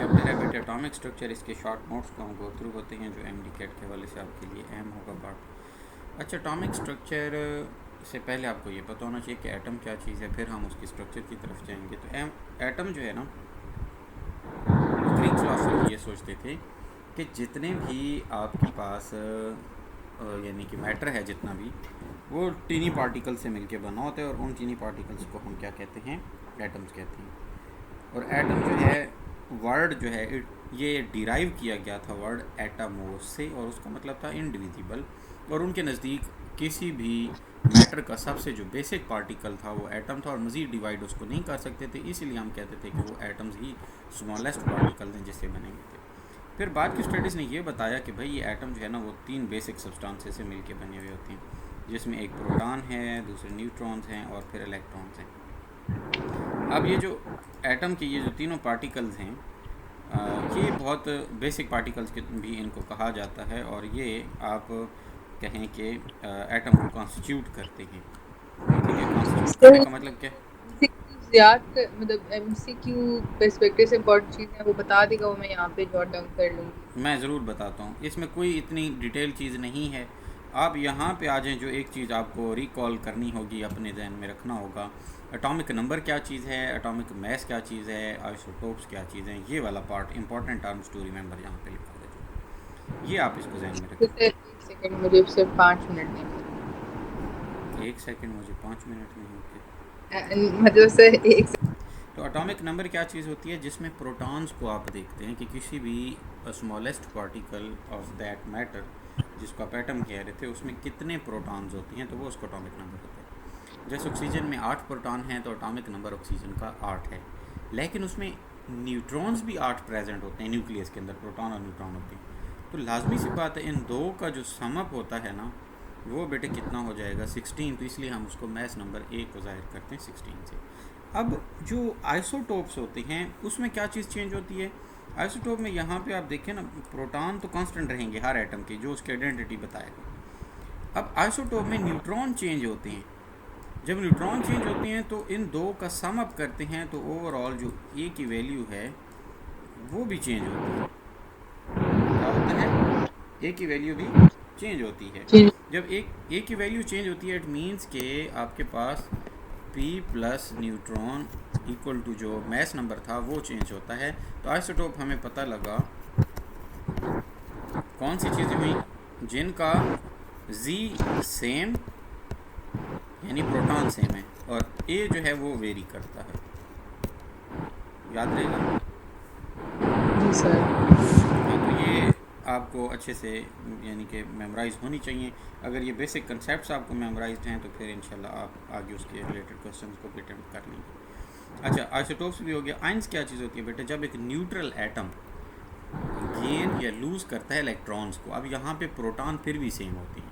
Chapter है बेटे atomic structure. इसके शॉर्ट नोट्स को हम गो थ्रू होते हैं जो एमडी कैट के हवाले से आपके लिए अहम होगा पार्ट। अच्छा, एटॉमिक स्ट्रक्चर से पहले आपको ये पता होना चाहिए कि एटम क्या चीज़ है, फिर हम उसकी स्ट्रक्चर की तरफ जाएंगे। तो एटम जो है ना, ग्रीक फिलोसफर ये सोचते थे कि जितने भी आपके पास यानी कि मैटर है जितना भी, वो टीनी पार्टिकल से मिलके बना होता है और उन टीनी पार्टिकल्स को हम क्या कहते हैं, एटम्स कहते हैं। और एटम जो है वर्ड जो है ये डिराइव किया गया था वर्ड एटमोस से, और उसका मतलब था इनडिविजिबल। और उनके नज़दीक किसी भी मैटर का सबसे जो बेसिक पार्टिकल था वो एटम था, और मज़ीद डिवाइड उसको नहीं कर सकते थे, इसीलिए हम कहते थे कि वो एटम्स ही स्मॉलेस्ट पार्टिकल्स हैं जिससे बनेंगे थे। फिर बाद की स्टडीज़ ने ये बताया कि भाई ये एटम जो है ना वो 3 बेसिक सब्सटेंसेस से मिलके बने हुए होते हैं, जिसमें एक प्रोटॉन है, दूसरे न्यूट्रॉन्स हैं और फिर इलेक्ट्रॉन्स हैं। अब ये जो एटम के ये जो तीनों पार्टिकल्स हैं, ये बहुत बेसिक पार्टिकल्स के भी इनको कहा जाता है, और ये आप कहें कि एटम को कॉन्स्टिट्यूट करते हैं। ठीक है, कॉन्स्टिट्यूट करने का मतलब क्या है? मतलब एमसीक्यू पर्सपेक्टिव से इम्पोर्टेंट चीज़ है वो बता देगा, वो मैं यहाँ पे जॉट डाउन कर लूँगी। मैं ज़रूर बताता हूँ, इसमें कोई इतनी डिटेल चीज़ नहीं है। आप यहाँ पे आ जाएँ, जो एक चीज़ आपको रिकॉल करनी होगी, अपने जहन में रखना होगा, एटॉमिक नंबर क्या चीज़ है, एटॉमिक मास क्या चीज़ है, आइसोटोप्स क्या चीज़ हैं। ये वाला part important terms to remember यहाँ पे लिखा है, जो ये आप इसको जहन में तो रखें। सर एक सेकंड, मुझे सिर्फ 5 मिनट दें। 1 सेकंड, मुझे 5 मिनट नहीं होते। मतलब सर एक तो एटॉमिक नंबर क्या चीज़ होती है, जिसमें प्रोटॉन्स को आप देखते हैं कि किसी भी smallest particle of that matter जिसको आप एटम कह रहे थे, उसमें कितने प्रोटॉन्स होती हैं, तो वो उसका एटॉमिक नंबर होता है। जैसे ऑक्सीजन में 8 प्रोटॉन हैं, तो एटॉमिक नंबर ऑक्सीजन का 8 है। लेकिन उसमें न्यूट्रॉन्स भी 8 प्रेजेंट होते हैं, न्यूक्लियस के अंदर प्रोटॉन और न्यूट्रॉन होते हैं। तो लाजमी सी बात है, इन दो का जो समअप होता है ना, वो बेटे कितना हो जाएगा, 16। तो इसलिए हम उसको मैस नंबर 1 को ज़ाहिर करते हैं 16 से। अब जो आइसोटोप्स होते हैं उसमें क्या चीज़ चेंज होती है? आइसोटोप में यहाँ पे आप देखें ना, प्रोटॉन तो कांस्टेंट रहेंगे हर एटम के, जो उसकी आइडेंटिटी बताएगा। अब आइसोटोप में न्यूट्रॉन चेंज होते हैं। जब न्यूट्रॉन चेंज होते हैं तो इन दो का सम अप करते हैं, तो ओवरऑल जो ए की वैल्यू है वो भी चेंज होती है। क्या होता है? ए की वैल्यू भी चेंज होती है। चीज जब एक ए की वैल्यू चेंज होती है, इट मीन्स के आपके पास P plus neutron equal to जो मैस नंबर था वो चेंज होता है। तो आइसोटोप हमें पता लगा कौन सी चीज़ें हुई जिनका जी सेम यानी प्रोटॉन सेम है, और ए जो है वो वेरी करता है। याद रहेगा? जी सर। हाँ, तो ये आपको अच्छे से यानी कि मेमोराइज़ होनी चाहिए। अगर ये बेसिक कंसेप्ट आपको मेमोराइज्ड हैं तो फिर इंशाल्लाह आप आगे उसके रिलेटेड क्वेश्चंस को भी अटेम्प्ट कर लेंगे। अच्छा, आइसोटोप्स भी हो गया। आइंस क्या चीज़ होती है बेटे? जब एक न्यूट्रल एटम गेन या लूज़ करता है इलेक्ट्रॉन्स को। अब यहाँ पे प्रोटॉन फिर भी सेम होती हैं,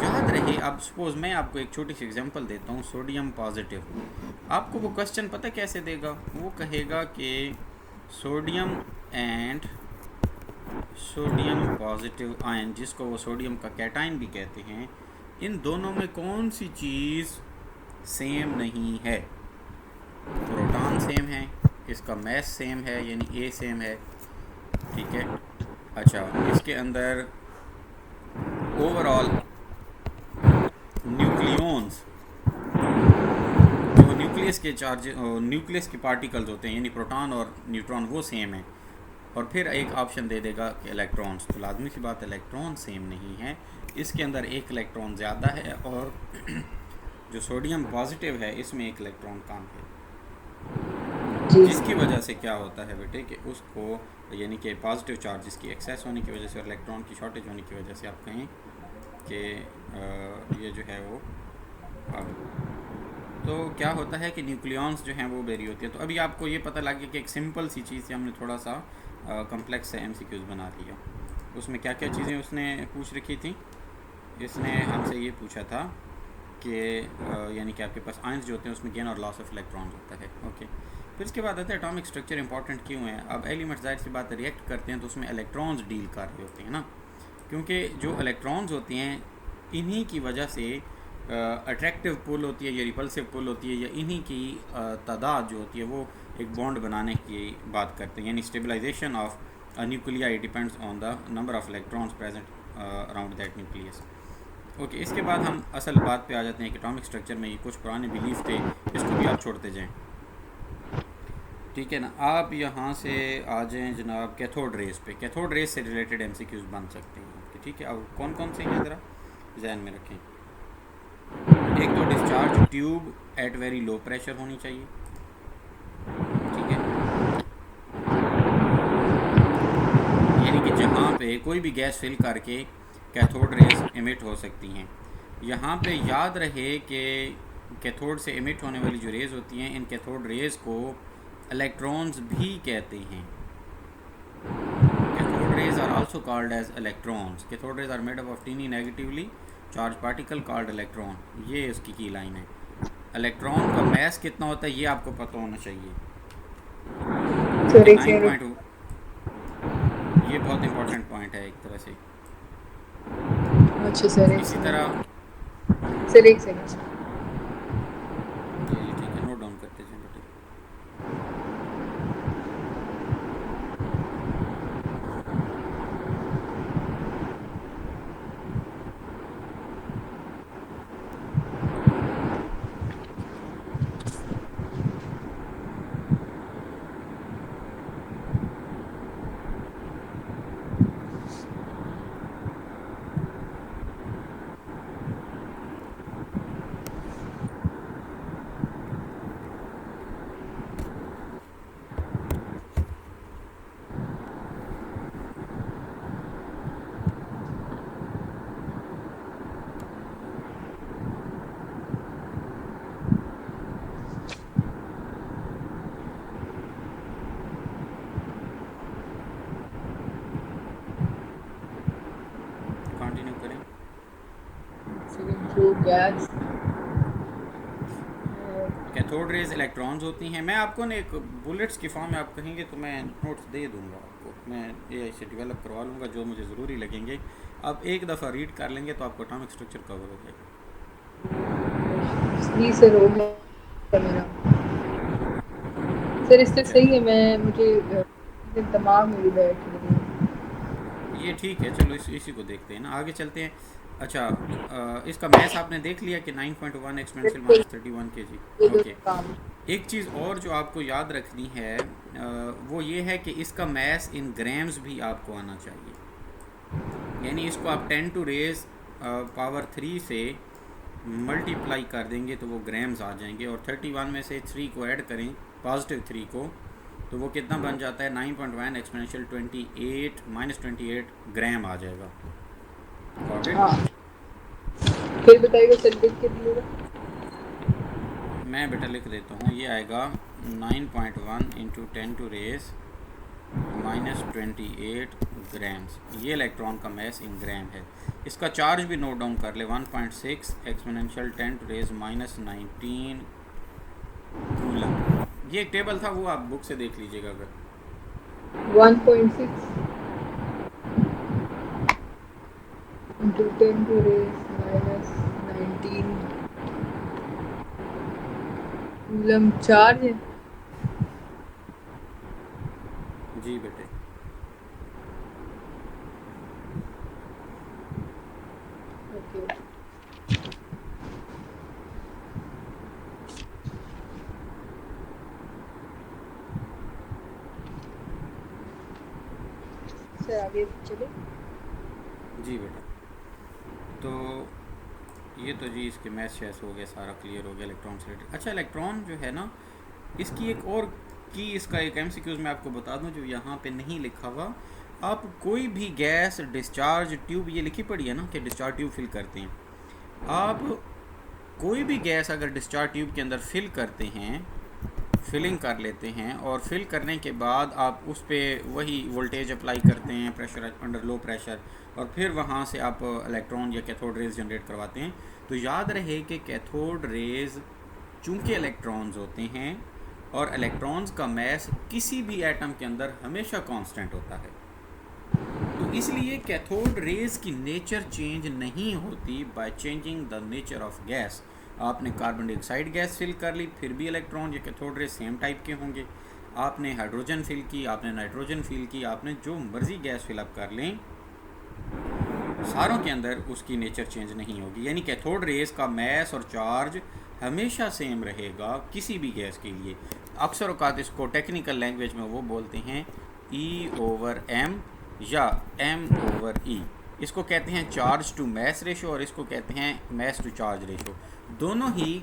याद रहे। अब सपोज मैं आपको एक छोटी सी एग्जांपल देता हूँ, सोडियम पॉजिटिव। आपको वो क्वेश्चन पता कैसे देगा? वो कहेगा कि sodium and sodium positive ion, जिसको वो सोडियम का कैटाइन भी कहते हैं, इन दोनों में कौन सी चीज़ सेम नहीं है? प्रोटॉन सेम है, इसका मैस सेम है यानी ए सेम है, ठीक है। अच्छा, इसके अंदर ओवरऑल न्यूक्लियॉन्स, जो न्यूक्लियस के चार्ज न्यूक्लियस के पार्टिकल्स होते हैं यानी प्रोटॉन और न्यूट्रॉन, वो सेम है। और फिर एक ऑप्शन दे देगा कि इलेक्ट्रॉन्स, तो लाजमी सी बात इलेक्ट्रॉन सेम नहीं है। इसके अंदर एक इलेक्ट्रॉन ज़्यादा है, और जो सोडियम पॉजिटिव है इसमें एक इलेक्ट्रॉन कम है, जी जिसकी सर। वजह से क्या होता है बेटे कि उसको यानी कि पॉजिटिव चार्जेस की एक्सेस होने की वजह से और इलेक्ट्रॉन की शॉर्टेज होने की वजह से आप कहें कि ये जो है वो तो क्या होता है कि न्यूक्लियॉन्स जो हैं वो वेरी होती है। तो अभी आपको ये पता लग गया कि एक सिंपल सी चीज़ से हमने थोड़ा सा कम्प्लेक्स से MCQs बना लिया। उसमें क्या क्या चीज़ें उसने पूछ रखी थी? इसने हमसे ये पूछा था कि यानी कि आपके पास आयंस जो होते हैं उसमें गेन और लॉस ऑफ इलेक्ट्रॉन्स होता है, ओके। फिर इसके बाद आता है एटॉमिक स्ट्रक्चर इंपॉर्टेंट क्यों है। अब एलिमेंट जाहिर सी बात रिएक्ट करते हैं तो उसमें इलेक्ट्रॉन्स डील कर रहे होते हैं ना, क्योंकि जो इलेक्ट्रॉन्स होते हैं इन्हीं की वजह से अट्रैक्टिव पुल होती है या रिपल्सिव पुल होती है, या इन्हीं की तादाद जो होती है वो एक बॉन्ड बनाने की बात करते हैं। यानी stabilization of a nuclei depends on the number of electrons present around that nucleus. Okay, इसके बाद हम असल बात पे आ जाते हैं कि एटॉमिक स्ट्रक्चर में ये कुछ पुराने बिलीफ थे, इसको भी आप छोड़ते जाएं। ठीक है ना, आप यहाँ से आ जाएं जनाब कैथोड रेस पे। कैथोड रेस से रिलेटेड एमसीक्यूज बन सकते हैं आपके, ठीक है। अब कौन कौन से हैं ज़रा जहन में रखें। एक तो discharge tube at very low pressure होनी चाहिए, ठीक है, यानी कि जहाँ पे कोई भी गैस फिल करके कैथोड रेस एमिट हो सकती हैं। यहाँ पे याद रहे कि कैथोड से एमिट होने वाली जो रेज़ होती हैं, इन कैथोड रेज़ को इलेक्ट्रॉन्स भी कहते हैं। Cathode rays are also called as electrons. Cathode rays are made up of tiny negatively charge particle called electron. ये इसकी की लाइन है। इलेक्ट्रॉन का मैस कितना होता है ये आपको पता होना चाहिए। 9.2, ये बहुत इंपॉर्टेंट पॉइंट है एक तरह से। अच्छा सर, इसी तरह सर एक सेकंड। जी ठीक है, नोट डाउन करते जाएं बेटे। कंटिन्यू करें। गैस कैथोड रेज इलेक्ट्रॉन्स होती हैं। मैं आपको ना एक बुलेट्स की फॉर्म में आप कहेंगे तो मैं नोट्स दे दूंगा आपको, मैं ये से डेवलप करवा लूँगा जो मुझे ज़रूरी लगेंगे। आप एक दफ़ा रीड कर लेंगे तो आपको एटॉमिक स्ट्रक्चर कवर हो जाएगा। जी सर, हो गया मेरा सर, इससे सही है। मैं मुझे दिमाग में भी बैठ रही है। ये ठीक है, चलो इसी को देखते हैं ना, आगे चलते हैं। अच्छा, इसका मैथ आपने देख लिया कि 9.1 एक्सपेंसिव -31 kg। ओके, एक चीज़ और जो आपको याद रखनी है वो ये है कि इसका मैथ इन ग्राम्स भी आपको आना चाहिए। यानी इसको आप 10 टू रेज पावर 3 से मल्टीप्लाई कर देंगे तो वो ग्राम्स आ जाएंगे, और 31 में से 3 को ऐड करें, पॉजिटिव 3 को, तो वो कितना बन जाता है 9.1 एक्सपोनेंशियल 28 -28 ग्राम आ जाएगा। हाँ, फिर बताइए सर लिख के दिएगा। मैं बेटा लिख देता हूँ, ये आएगा 9.1 इंटू 10 टू रेज -28 ग्राम्स। ये इलेक्ट्रॉन का मैस इन ग्राम है। इसका चार्ज भी नोट डाउन कर ले, 1.6 एक्सपोनेंशियल 10 टू रेज -19 कूलम। ये एक टेबल था, वो आप बुक से देख लीजिएगा। अगर 1.6 into 10 to raise -19 coulomb charge है। जी बेटे, ओके सर, आगे चले। जी बेटा, तो ये तो जी इसके मैथ शैस हो गया, सारा क्लियर हो गया इलेक्ट्रॉन से रिलेटेड। अच्छा, इलेक्ट्रॉन जो है ना, इसकी एक और की, इसका एक एमसीक्यूज मैं आपको बता दूं जो यहाँ पे नहीं लिखा हुआ। आप कोई भी गैस डिस्चार्ज ट्यूब, ये लिखी पड़ी है ना कि डिस्चार्ज ट्यूब फिल करते हैं। आप कोई भी गैस अगर डिस्चार्ज ट्यूब के अंदर फिल करते हैं, फिलिंग कर लेते हैं, और फिल करने के बाद आप उस पर वही वोल्टेज अप्लाई करते हैं, प्रेशर अंडर लो प्रेशर, और फिर वहाँ से आप इलेक्ट्रॉन या कैथोड रेज जनरेट करवाते हैं, तो याद रहे कि कैथोड रेज चूँकि इलेक्ट्रॉन्स होते हैं और इलेक्ट्रॉन्स का मैस किसी भी एटम के अंदर हमेशा कांस्टेंट होता है, तो तो इसलिए कैथोड रेज की नेचर चेंज नहीं होती by changing the nature of gas. आपने कार्बन डाइऑक्साइड गैस फिल कर ली, फिर भी इलेक्ट्रॉन या कैथोड रेज सेम टाइप के होंगे। आपने हाइड्रोजन फिल की, आपने नाइट्रोजन फिल की, आपने जो मर्जी गैस फिलअप कर लें, सारों के अंदर उसकी नेचर चेंज नहीं होगी। यानी कैथोड रेज का मैस और चार्ज हमेशा सेम रहेगा किसी भी गैस के लिए। अक्सर औकात इसको टेक्निकल लैंग्वेज में वो बोलते हैं E/m या M/e। इसको कहते हैं चार्ज टू मैस रेशो और इसको कहते हैं मैस टू चार्ज रेशो। दोनों ही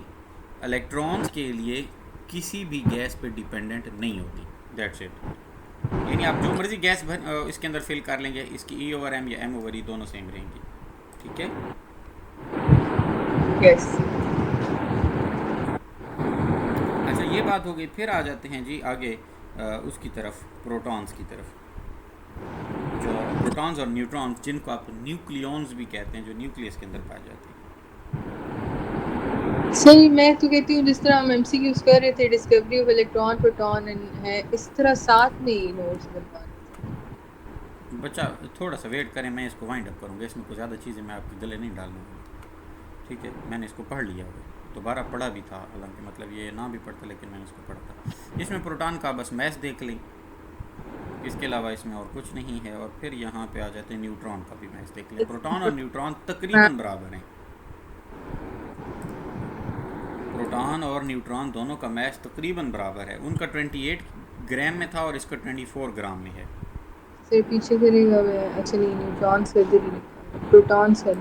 इलेक्ट्रॉन्स के लिए किसी भी गैस पे डिपेंडेंट नहीं होती। That's it. यानी आप जो मर्जी गैस इसके अंदर फिल कर लेंगे, इसकी E/m या M/e दोनों सेम रहेंगी। ठीक है। यस। अच्छा, ये बात हो गई। फिर आ जाते हैं जी आगे उसकी तरफ, प्रोटॉन्स की तरफ। जो प्रोटॉन्स और न्यूट्रॉन्स, जिनको आप न्यूक्लियॉन्स भी कहते हैं, जो न्यूक्लियस के अंदर पाए जाते हैं। सही, मैं तो कहती हूँ जिस तरह हम एमसीक्यूज कर रहे थे, डिस्कवरी ऑफ इलेक्ट्रॉन प्रोटॉन है, इस तरह साथ में ही नोट्स बनवाने। बच्चा थोड़ा सा वेट करें, मैं इसको वाइंड अप करूँगा। इसमें कुछ ज़्यादा चीज़ें मैं आपके गले नहीं डालूँगा। ठीक है, मैंने इसको पढ़ लिया है, दोबारा पढ़ा भी था, हालांकि मतलब ये ना भी पढ़ता, लेकिन मैंने इसको पढ़ा था। इसमें प्रोटॉन का बस मैस देख लें, इसके अलावा इसमें और कुछ नहीं है। और फिर यहाँ पे आ जाते हैं न्यूट्रॉन का भी मैस देख लें। प्रोटॉन और न्यूट्रॉन तकरीबन बराबर हैं। प्रोटॉन और न्यूट्रॉन दोनों का मैस तकरीबन बराबर है। उनका 28 ग्राम में था और इसका 24 ग्राम में है। फिर पीछे करेगा वे। अच्छा नहीं, न्यूट्रॉन से इधर ही, प्रोटॉन से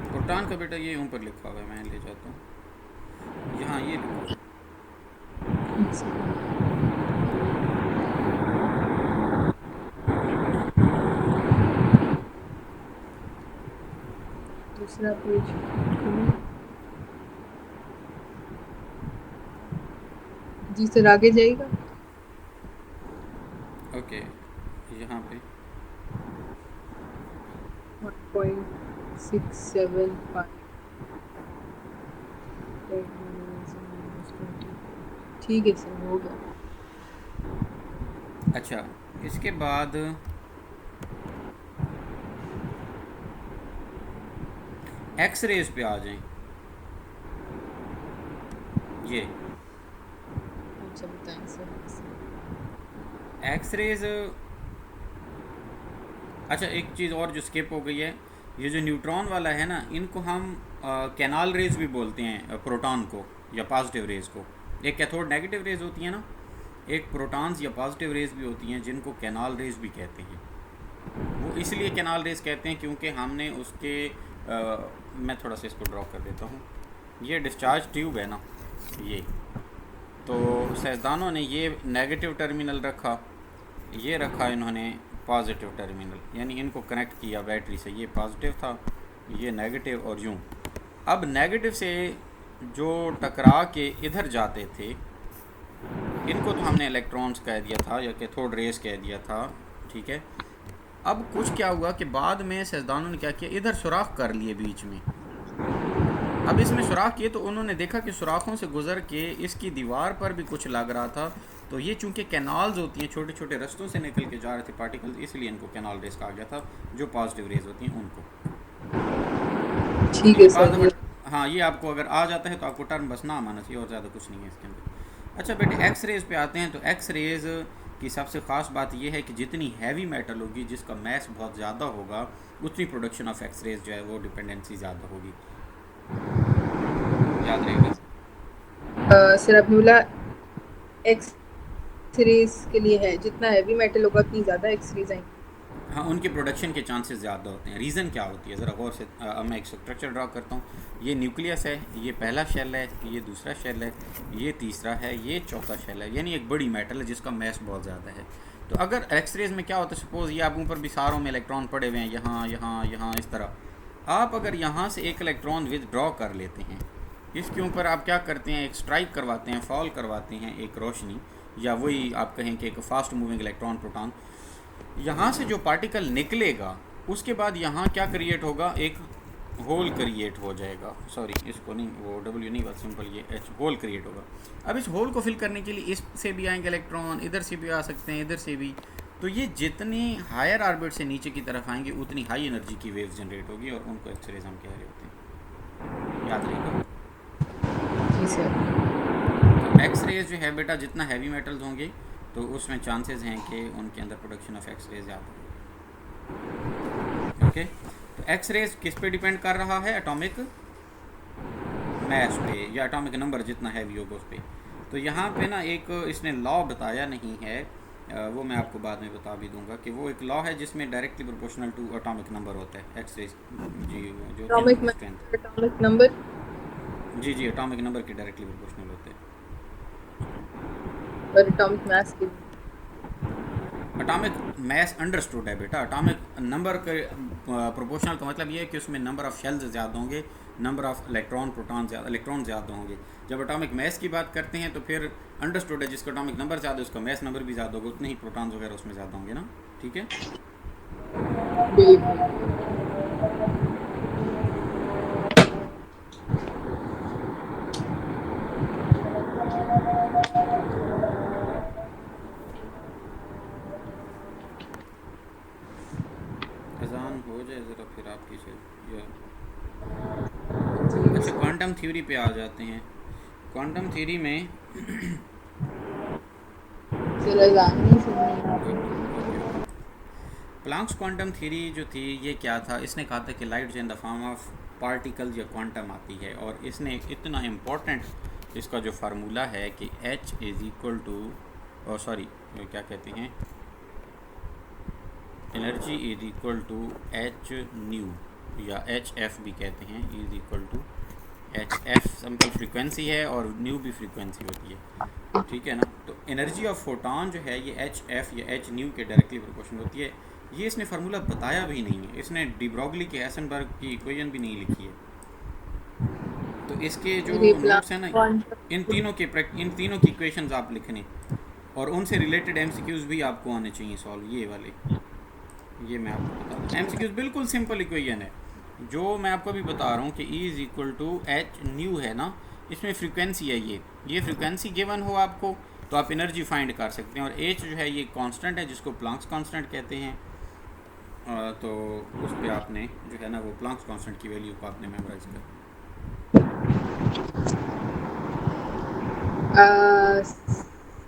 प्रोटॉन का बेटा ये ऊपर लिखा हुआ है, मैं ले जाता हूँ यहाँ, ये लिखा। दूसरा पेज जी सर, आगे जाएगा। ओके, यहाँ पे 1.675 ठीक है सर, हो गया। अच्छा, इसके बाद एक्स रेज पे आ जाएं। ये अच्छा बताएं सर। एक्स रेज, अच्छा एक चीज़ और जो स्किप हो गई है, ये जो न्यूट्रॉन वाला है ना, इनको हम कैनाल रेज भी बोलते हैं, प्रोटॉन को या पॉजिटिव रेज को। एक कैथोड नेगेटिव रेज होती है ना, एक प्रोटॉन्स या पॉजिटिव रेज भी होती हैं जिनको कैनाल रेज भी कहते हैं। वो इसलिए कैनाल रेज कहते हैं क्योंकि हमने उसके मैं थोड़ा सा इसको ड्रॉ कर देता हूँ। ये डिस्चार्ज ट्यूब है ना, ये तो साइंसदानों ने ये नेगेटिव टर्मिनल रखा, ये रखा इन्होंने पॉजिटिव टर्मिनल, यानी इनको कनेक्ट किया बैटरी से। ये पॉजिटिव था, ये नेगेटिव, और यूँ। अब नेगेटिव से जो टकरा के इधर जाते थे, इनको तो हमने इलेक्ट्रॉन्स कह दिया था या कैथोड रेज कह दिया था। ठीक है। अब कुछ क्या हुआ कि बाद में साइंसदानों ने क्या किया, इधर सुराख कर लिए बीच में। अब इसमें सुराख किए तो उन्होंने देखा कि सुराखों से गुजर के इसकी दीवार पर भी कुछ लग रहा था। तो ये चूंकि कैनाल्स होती हैं, छोटे छोटे रस्तों से निकल के जा रहे थे पार्टिकल्स, इसलिए इनको कैनाल रेज कहा गया था। जो पॉजिटिव रेज होती हैं उनको। ठीक है सर। हाँ, ये आपको अगर आ जाता है तो आपको टर्म बस ना माना चाहिए, और ज़्यादा कुछ नहीं है इसके अंदर। अच्छा बेटे, एक्स रेज पे आते हैं। तो एक्स रेज की सबसे ख़ास बात यह है कि जितनी हैवी मेटल होगी, जिसका मैस बहुत ज़्यादा होगा, उतनी प्रोडक्शन ऑफ एक्स रेज जो है वो डिपेंडेंसी ज़्यादा होगी। याद रहेगा सर आपने बोला एक्स रेज के लिए है, जितना हैवी मेटल होगा उतनी ज़्यादा एक्स रेज आएंगी। हाँ, उनके प्रोडक्शन के चांसेस ज़्यादा होते हैं। रीज़न क्या होती है ज़रा गौर से। मैं एक स्ट्रक्चर ड्रा करता हूँ। ये न्यूक्लियस है, ये पहला शेल है, ये दूसरा शेल है, ये तीसरा है, ये चौथा शेल है। यानी एक बड़ी मेटल है जिसका मैस बहुत ज़्यादा है। तो अगर एक्स रेज में क्या होता है, सपोज़ ये आप ऊपर भी सारों में इलेक्ट्रॉन पड़े हुए हैं, यहाँ यहाँ यहाँ इस तरह। आप अगर यहाँ से एक इलेक्ट्रॉन विदड्रॉ कर लेते हैं, इसके ऊपर आप क्या करते हैं, एक स्ट्राइक करवाते हैं, फॉल करवाते हैं, एक रोशनी, या वही आप कहें कि एक फास्ट मूविंग इलेक्ट्रॉन प्रोटॉन। यहाँ से जो पार्टिकल निकलेगा, उसके बाद यहाँ क्या क्रिएट होगा, एक होल क्रिएट हो जाएगा। सॉरी, इसको नहीं, वो डब्ल्यू नहीं, बस सिंपल ये एच, होल क्रिएट होगा। अब इस होल को फिल करने के लिए इससे भी आएंगे इलेक्ट्रॉन, इधर से भी आ सकते हैं, इधर से भी। तो ये जितनी हायर ऑर्बिट से नीचे की तरफ आएंगे उतनी हाई एनर्जी की वेव्स जनरेट होगी और उनको एक्सरेज हम कह रहे होते हैं, याद रहेगा। जी सर। तो एक्सरेज जो है बेटा, जितना हैवी मेटल्स होंगे तो उसमें चांसेस हैं कि उनके अंदर प्रोडक्शन ऑफ एक्सरेज ज़्यादा हो। ओके, तो एक्सरेज किस पे डिपेंड कर रहा है? एटॉमिक मैस पे या एटॉमिक नंबर जितना हैवी होगा उस पर। तो यहाँ पे ना एक इसने लॉ बताया नहीं है, वो मैं आपको बाद में बता भी दूंगा कि वो एक लॉ है जिसमें directly proportional to atomic number होता है एक्सरेज, जी जो होती है ना एटॉमिक उनकी स्ट्रेंथ। Mass, atomic number. जी जी, एटॉमिक नंबर के डायरेक्टली प्रोपोर्शनल होते हैं। और एटॉमिक मास के लिए एटॉमिक मैस अंडरस्टूड है बेटा, एटॉमिक नंबर के प्रोपोर्शनल का मतलब ये है कि उसमें नंबर ऑफ शेल्स ज़्यादा होंगे, नंबर ऑफ इलेक्ट्रॉन ज़्यादा होंगे। जब एटॉमिक मैस की बात करते हैं तो फिर अंडरस्टूड है जिसका एटॉमिक नंबर ज़्यादा है उसका मैस नंबर भी ज़्यादा होगा, उतने ही प्रोटॉन्स वगैरह उसमें ज़्यादा होंगे ना, ठीक है। बिल्कुल। अजान हो जाए ज़रा फिर आपकी से या जी अच्छा, सर। क्वांटम थ्योरी पे आ जाते हैं। क्वांटम थ्योरी में सर अज़ान नहीं सुननी है ओके आपने। Okay okay, Planck's quantum theory जो थी ये क्या था? इसने कहा था कि लाइट जो in the form of particle या क्वांटम आती है, और इसने इतना इम्पोर्टेंट इसका जो फार्मूला है कि H is equal to sorry क्या कहते हैं, energy is equal to h nu या एच एफ भी कहते हैं, is equal to h f simple frequency है और न्यू भी फ्रीक्वेंसी होती है, ठीक है ना। तो एनर्जी ऑफ फोटॉन जो है ये एच एफ या एच न्यू के डायरेक्टली प्रोपोर्शनल होती है। ये इसने फार्मूला बताया भी नहीं है, इसने डी ब्रॉगली के हैसेनबर्ग की इक्वेशन भी नहीं लिखी है। तो इसके जो सर ये नोट्स हैं ना, क्वांटम इन तीनों की इक्वेशंस आप लिखने और उनसे रिलेटेड एमसीक्यूज भी आपको आने चाहिए सॉल्व, ये वाले, ये मैं आपको बता दूँ। एमसीक्यूज बिल्कुल सिंपल इक्वेशन है जो मैं आपको अभी बता रहा हूँ कि E is equal to h nu है ना, इसमें फ्रीक्वेंसी है, ये फ्रीक्वेंसी गिवन हो आपको तो आप एनर्जी फाइंड कर सकते हैं। और एच जो है ये कांस्टेंट है जिसको प्लांक्स कांस्टेंट कहते हैं। तो उस पर आपने जो है ना वो प्लांक्स कांस्टेंट की वैल्यू को आपने मेमोराइज कर।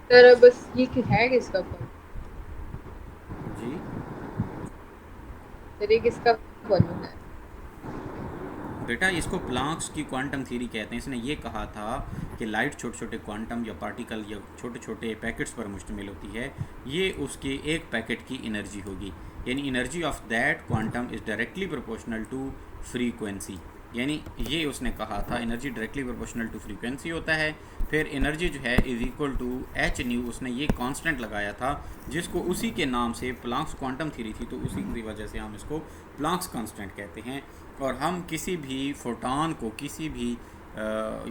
सर बस ये है किसका जी सर ये किसका फॉर्मूला है? बेटा, इसको प्लांक्स की क्वांटम थ्योरी कहते हैं। इसने ये कहा था कि लाइट छोटे छोटे क्वांटम या पार्टिकल या छोटे छोटे पैकेट्स पर मुश्तमिल होती है, ये उसके एक पैकेट की एनर्जी होगी, यानी energy of that quantum is directly proportional to frequency. यानी ये उसने कहा था energy directly proportional to frequency होता है। फिर एनर्जी जो है is equal to h nu, उसने ये कांस्टेंट लगाया था जिसको उसी के नाम से प्लांक्स क्वांटम थ्योरी थी, तो उसी की वजह से हम इसको प्लांक्स कांस्टेंट कहते हैं। और हम किसी भी फोटॉन को, किसी भी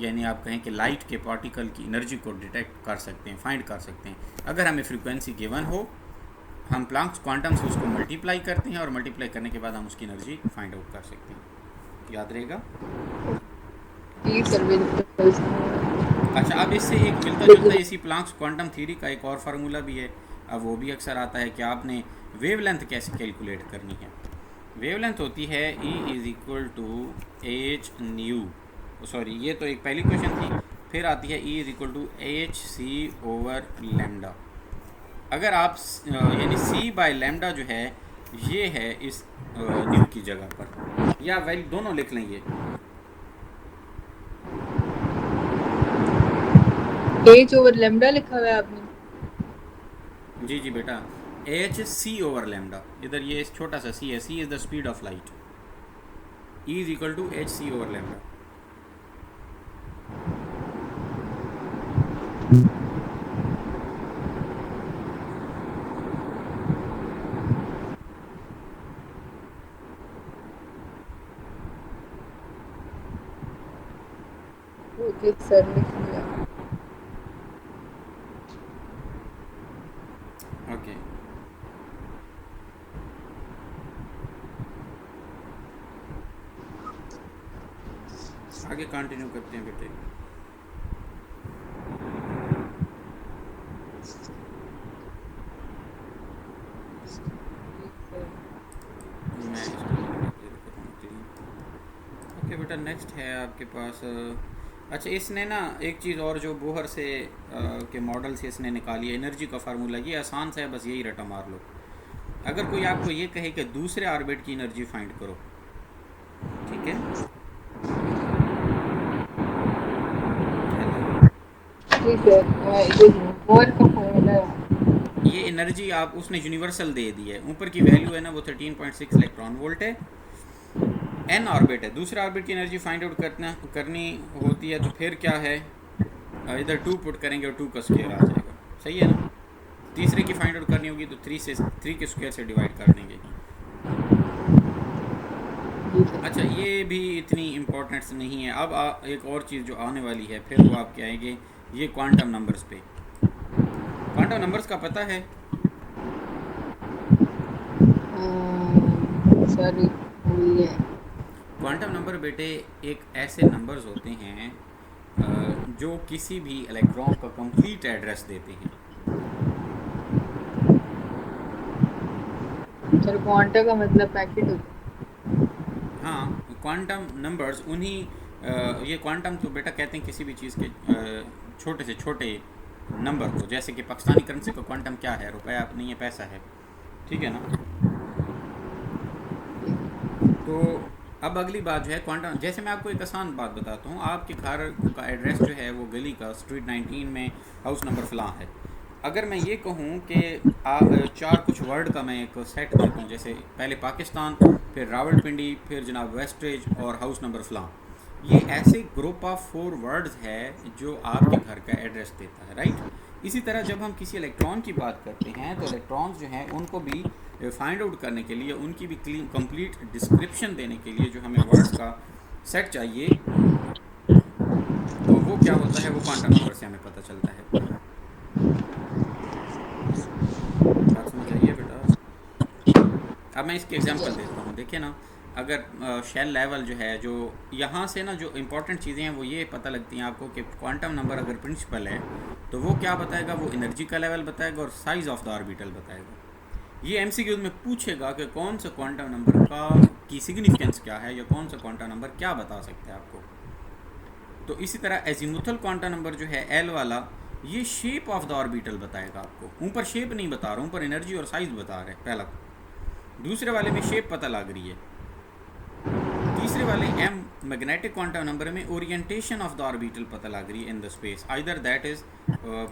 यानी आप कहें कि लाइट के पार्टिकल की एनर्जी को डिटेक्ट कर सकते हैं, फाइंड कर सकते हैं। अगर हमें फ्रीक्वेंसी गिवन हो, हम प्लांक्स क्वांटम से उसको मल्टीप्लाई करते हैं और मल्टीप्लाई करने के बाद हम उसकी एनर्जी फाइंड आउट कर सकते हैं, याद रहेगा। जी सर बिल्कुल। अच्छा, अब इससे एक मिलता जुलता इसी प्लांक्स क्वांटम थ्योरी का एक और फार्मूला भी है। अब वो भी अक्सर आता है कि आपने वेवलेंथ कैसे कैलकुलेट करनी है। वेवलेंथ होती है E is equal to h nu, sorry ये तो एक पहली क्वेश्चन थी। फिर आती है E is equal to H C over lambda. अगर आप यानी C बाय लेमडा जो है ये है इस न्यू की जगह पर, या वैल्यू दोनों लिख लें ये। एच ओवर लेमडा लिखा हुआ है आपने? जी जी बेटा, एच सी ओवर लेमडा, इधर ये छोटा सा सी है, C is the speed of light, E is equal to H C over lambda. Okay sir लिख लिया। ओके, आगे कंटिन्यू करते हैं बेटे। नेक्स्ट है आपके पास अच्छा, इसने ना एक चीज़ और जो बोहर से के मॉडल से इसने निकाली है एनर्जी का फार्मूला, ये आसान सा है, बस यही रटा मार लो। अगर कोई आपको ये कहे कि दूसरे ऑर्बिट की एनर्जी फाइंड करो, ठीक है, हेलो, ठीक है, मैं ये बोर का फॉर्मूला है। ये एनर्जी आप उसने यूनिवर्सल दे दी है, ऊपर की वैल्यू है ना वो 13.6 इलेक्ट्रॉन वोल्ट है। एन ऑर्बिट है, दूसरे ऑर्बिट की एनर्जी फाइंड आउट करनी होती है, तो फिर क्या है, इधर 2 पुट करेंगे और 2 का स्क्वायर आ जाएगा, सही है ना। तीसरे की फाइंड आउट करनी होगी तो 3 के स्क्वायर से डिवाइड कर देंगे। अच्छा, ये भी इतनी इम्पोर्टेंट नहीं है। अब एक और चीज़ जो आने वाली है फिर वो आपके आएंगे ये क्वांटम नंबर्स पे। क्वांटम नंबर्स का पता है? सॉरी, वही है। क्वांटम नंबर बेटे एक ऐसे नंबर्स होते हैं जो किसी भी इलेक्ट्रॉन का कंप्लीट एड्रेस देते हैं। सर क्वांटा का मतलब पैकेट होता हाँ, क्वांटम नंबर्स उन्हीं ये क्वांटम तो बेटा कहते हैं किसी भी चीज़ के छोटे से छोटे नंबर को, जैसे कि पाकिस्तानी करेंसी का क्वांटम क्या है, रुपया नहीं है, पैसा है, ठीक है ना। तो अब अगली बात जो है क्वांटम, जैसे मैं आपको एक आसान बात बताता हूँ, आपके घर का एड्रेस जो है वो गली का स्ट्रीट 19 में हाउस नंबर फलां है। अगर मैं ये कहूँ कि चार कुछ वर्ड का मैं एक सेट देता हूँ, जैसे पहले पाकिस्तान, फिर रावलपिंडी, फिर जनाब वेस्टरेज और हाउस नंबर फलां, ये ऐसे ग्रुप ऑफ 4 वर्ड्स है जो आपके घर का एड्रेस देता है, राइट। इसी तरह जब हम किसी इलेक्ट्रॉन की बात करते हैं तो इलेक्ट्रॉन्स जो हैं उनको भी फाइंड आउट करने के लिए, उनकी भी कंप्लीट डिस्क्रिप्शन देने के लिए जो हमें वर्ड्स का सेट चाहिए, तो वो क्या होता है, वो क्वांटम नंबर से हमें पता चलता है। बात समझ आइए बेटा। अब मैं इसके एग्जांपल देता हूँ, देखिए ना, अगर शेल लेवल जो है, जो यहाँ से ना जो इंपॉर्टेंट चीज़ें हैं वो ये पता लगती हैं आपको कि क्वांटम नंबर अगर प्रिंसिपल है तो वो क्या बताएगा, वो एनर्जी का लेवल बताएगा और साइज़ ऑफ द ऑर्बिटल बताएगा। ये एमसीक्यूज में पूछेगा कि कौन सा क्वांटम नंबर का की सिग्निफिकेंस क्या है, या कौन सा क्वांटम नंबर क्या बता सकता है आपको। तो इसी तरह एजीमुथल क्वांटम नंबर जो है एल वाला, ये शेप ऑफ द ऑर्बिटल बताएगा आपको। ऊपर शेप नहीं बता रहा, ऊपर एनर्जी और साइज बता रहे पहला। दूसरे वाले में शेप पता लग रही है। तीसरे वाले एम मैग्नेटिक क्वांटम नंबर में ओरिएंटेशन ऑफ द ऑर्बिटल पता लग रही है in the space, either that is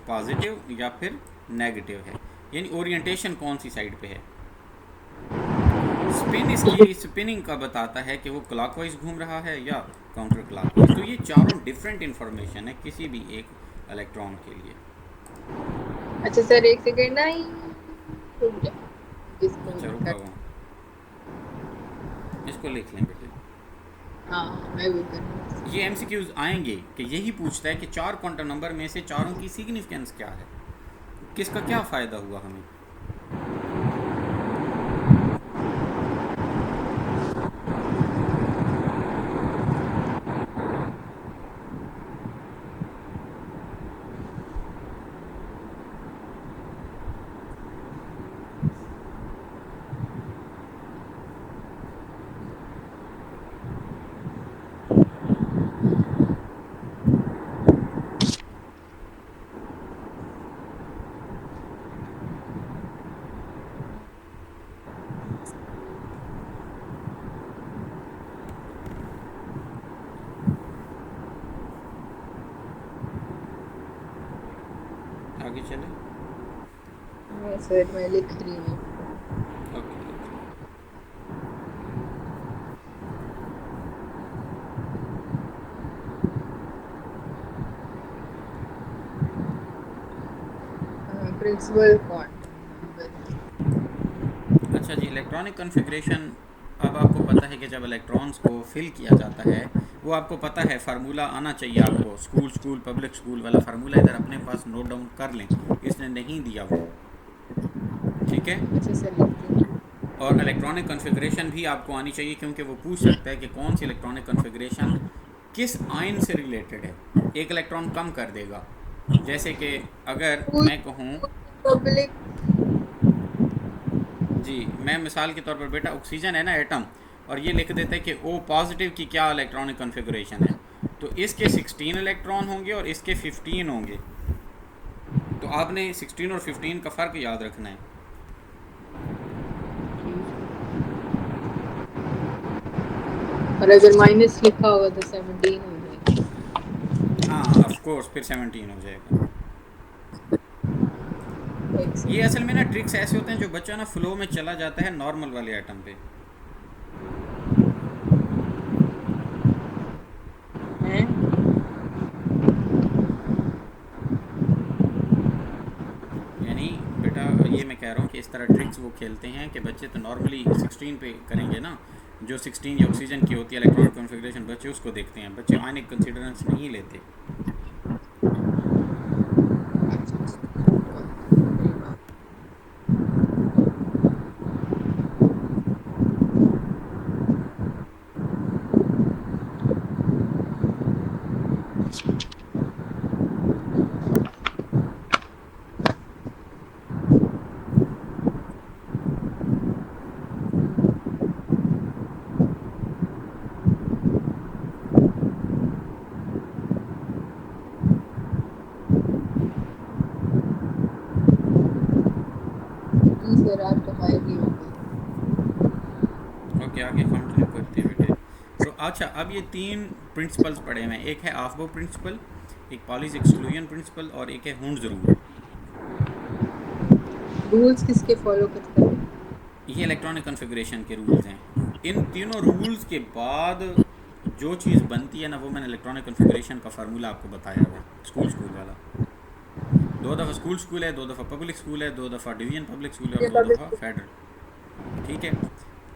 positive या फिर नेगेटिव है, यानी ओरिएंटेशन कौन सी साइड पे है। स्पिन इसकी स्पिनिंग का बताता है कि वो क्लॉकवाइज घूम रहा है या काउंटर क्लॉकवाइज। तो ये चारों डिफरेंट इंफॉर्मेशन है किसी भी एक इलेक्ट्रॉन के लिए। है। अच्छा सर, एक सेकेंड, नहीं रुक जा, अच्छा रुका हुआ, इसको लिख लें बेटे। हाँ मैं भी कर। ये एमसीक्यूज आएंगे कि यही पूछता है कि 4 क्वांटम नंबर में से चारों की सिग्निफिकेंस क्या है, किसका क्या फ़ायदा हुआ हमें। आगे चले। सर मैं लिख रही हूँ। Okay, principal quantum. अच्छा जी, इलेक्ट्रॉनिक कॉन्फ़िगरेशन। अब आपको पता है कि जब इलेक्ट्रॉन्स को फिल किया जाता है, वो आपको पता है फार्मूला आना चाहिए आपको, स्कूल पब्लिक स्कूल वाला फार्मूला इधर अपने पास नोट डाउन कर लें, इसने नहीं दिया वो, ठीक है। अच्छा सर लिखती हूँ। और इलेक्ट्रॉनिक कॉन्फ़िगरेशन भी आपको आनी चाहिए, क्योंकि वो पूछ सकता है कि कौन सी इलेक्ट्रॉनिक कॉन्फ़िगरेशन किस आयन से रिलेटेड है, एक इलेक्ट्रॉन कम कर देगा। जैसे कि अगर मैं कहूँ, पब्लिक। जी मैं मिसाल के तौर पर बेटा, ऑक्सीजन है ना एटम, और ये लिख देते हैं कि ओ पॉजिटिव की क्या इलेक्ट्रॉनिक कॉन्फ़िगरेशन है, तो इसके 16 इलेक्ट्रॉन होंगे और इसके 15 होंगे। तो आपने 16 और 15 का फ़र्क याद रखना है। और अगर माइनस लिखा होगा तो 17 हो जाएगा। हाँ ऑफ कोर्स फिर 17 हो जाएगा। एक ये सेकंड असल में ना ट्रिक्स ऐसे होते हैं जो बच्चा ना फ्लो में चला जाता है नॉर्मल वाले आइटम पे। है। यानी बेटा ये मैं कह रहा हूँ कि इस तरह ट्रिक्स वो खेलते हैं कि बच्चे तो नॉर्मली 16 पे करेंगे ना, जो 16 ये ऑक्सीजन की होती है इलेक्ट्रॉनिक कॉन्फ़िगरेशन, बच्चे उसको देखते हैं, बच्चे आयनिक कंसिडरेंस नहीं लेते। सर आप तो हाई भी होंगे। ओके आगे कंटिन्यू करते हैं बेटे। तो अच्छा अब ये तीन प्रिंसिपल्स पढ़े हुए हैं, एक है ऑफबो प्रिंसिपल, एक पॉलीज एक्सक्लूजन प्रिंसिपल और एक है हुंड्स रूल। रूल्स किसके फॉलो करता है? ये इलेक्ट्रॉनिक कॉन्फ़िगरेशन के रूल्स हैं। इन तीनों रूल्स के बाद जो चीज़ बनती है ना, वो मैंने इलेक्ट्रॉनिक कॉन्फ़िगरेशन का फार्मूला आपको बताया हुआ है, स्कूल स्कूल वाला। 2 दफ़ा स्कूल स्कूल है, 2 दफ़ा पब्लिक स्कूल है, 2 दफ़ा डिवीजन पब्लिक स्कूल है और ये 2 दफ़ा पब्लिक फेडरल। ठीक है,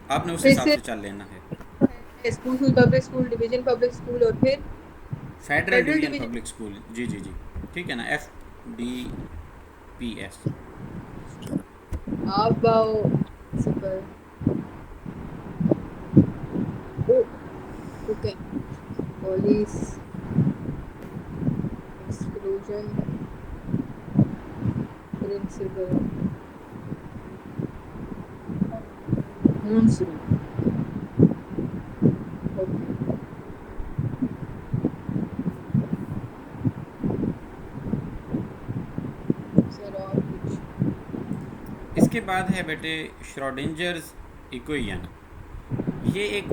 आपने उस फिर हिसाब से से चल लेना है। School public school division public school और फिर federal federal division division. Public school, जी जी जी, ठीक है ना, FDPS। आप बाओ सिंपल ओ okay Pauli's exclusion principle rules okay sir और कुछ? इसके बाद है बेटे श्रोडिंजर्स इक्वेशन। ये एक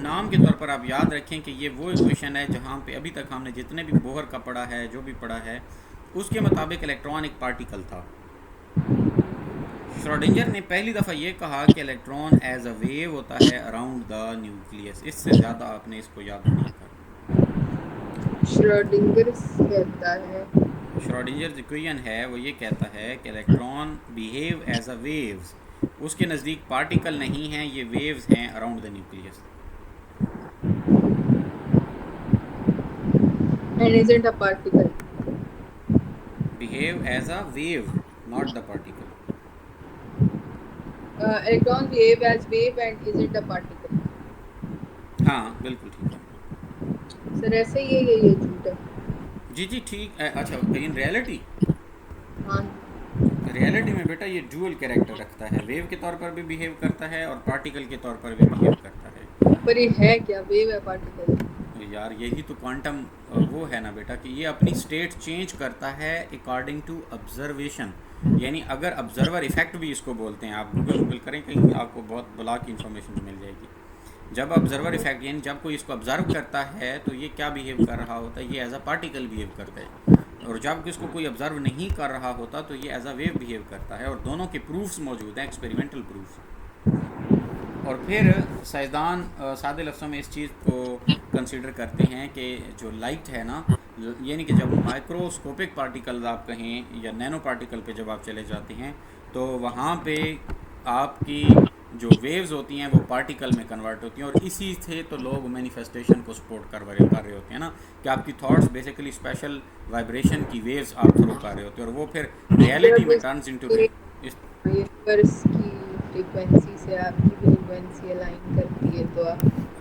नाम के तौर पर आप याद रखें कि ये वो इक्वेशन है जहाँ पे अभी तक हमने जितने भी बोहर का पढ़ा है, जो भी पढ़ा है, उसके मुताबिक इलेक्ट्रॉन एक पार्टिकल था। श्रोडिंजर ने पहली दफ़ा ये कहा कि इलेक्ट्रॉन एज अ वेव होता है अराउंड द न्यूक्लियस। इससे ज़्यादा आपने इसको याद नहीं करना। श्रोडिंगर कहता है श्रोडिंजर इक्वेशन है वो ये कहता है कि electron behave as a waves, उसके नज़दीक पार्टिकल नहीं हैं, ये वेव्स हैं around the nucleus. and isn't a particle. Behave as a wave, not the particle. Electrons behave as wave and isn't a particle. हाँ बिल्कुल ठीक है। सर ऐसे ही है ये झूठ है। जी जी ठीक है। अच्छा इन रियलिटी, हाँ रियलिटी में बेटा ये डुअल कैरेक्टर रखता है, वेव के तौर पर भी बिहेव करता है और पार्टिकल के तौर पर भी बिहेव करता है। पर ये है क्या, वेव है पार्टिकल? यार यही तो क्वांटम वो है ना बेटा कि ये अपनी स्टेट चेंज करता है अकॉर्डिंग टू ऑब्जर्वेशन। यानी अगर ऑब्जर्वर इफेक्ट भी इसको बोलते हैं, आप गूगल करें कहीं आपको बहुत बला की इन्फॉर्मेशन मिल जाएगी। जब ऑब्जर्वर इफेक्ट यानी जब कोई इसको ऑब्जर्व करता है तो ये क्या बिहेव कर रहा होता है, ये एज अ पार्टिकल बिहेव करता है। और जब इसको कोई ऑब्जर्व नहीं कर रहा होता तो ये एज अ वेव बिहेव करता है। और दोनों के प्रूफ्स मौजूद हैं, एक्सपेरिमेंटल प्रूफ्स। और फिर साइंसदान सादे लफ्ज़ों में इस चीज़ को कंसिडर करते हैं कि जो लाइट है ना, यानी कि जब माइक्रोस्कोपिक पार्टिकल्स आप कहें या नैनो पार्टिकल पे जब आप चले जाते हैं तो वहाँ पे आपकी जो वेव्स होती हैं वो पार्टिकल में कन्वर्ट होती हैं। और इसी से तो लोग मैनिफेस्टेशन को सपोर्ट कर रहे होते हैं ना, कि आपकी थॉट्स बेसिकली स्पेशल वाइब्रेशन की वेव्स आप थ्रो कर रहे होते हैं और वो फिर रियलिटी जब में टर्न्स इनटू इस। यूनिवर्स की फ्रीक्वेंसी से आपकी फ्रीक्वेंसी अलाइन करती है तो आप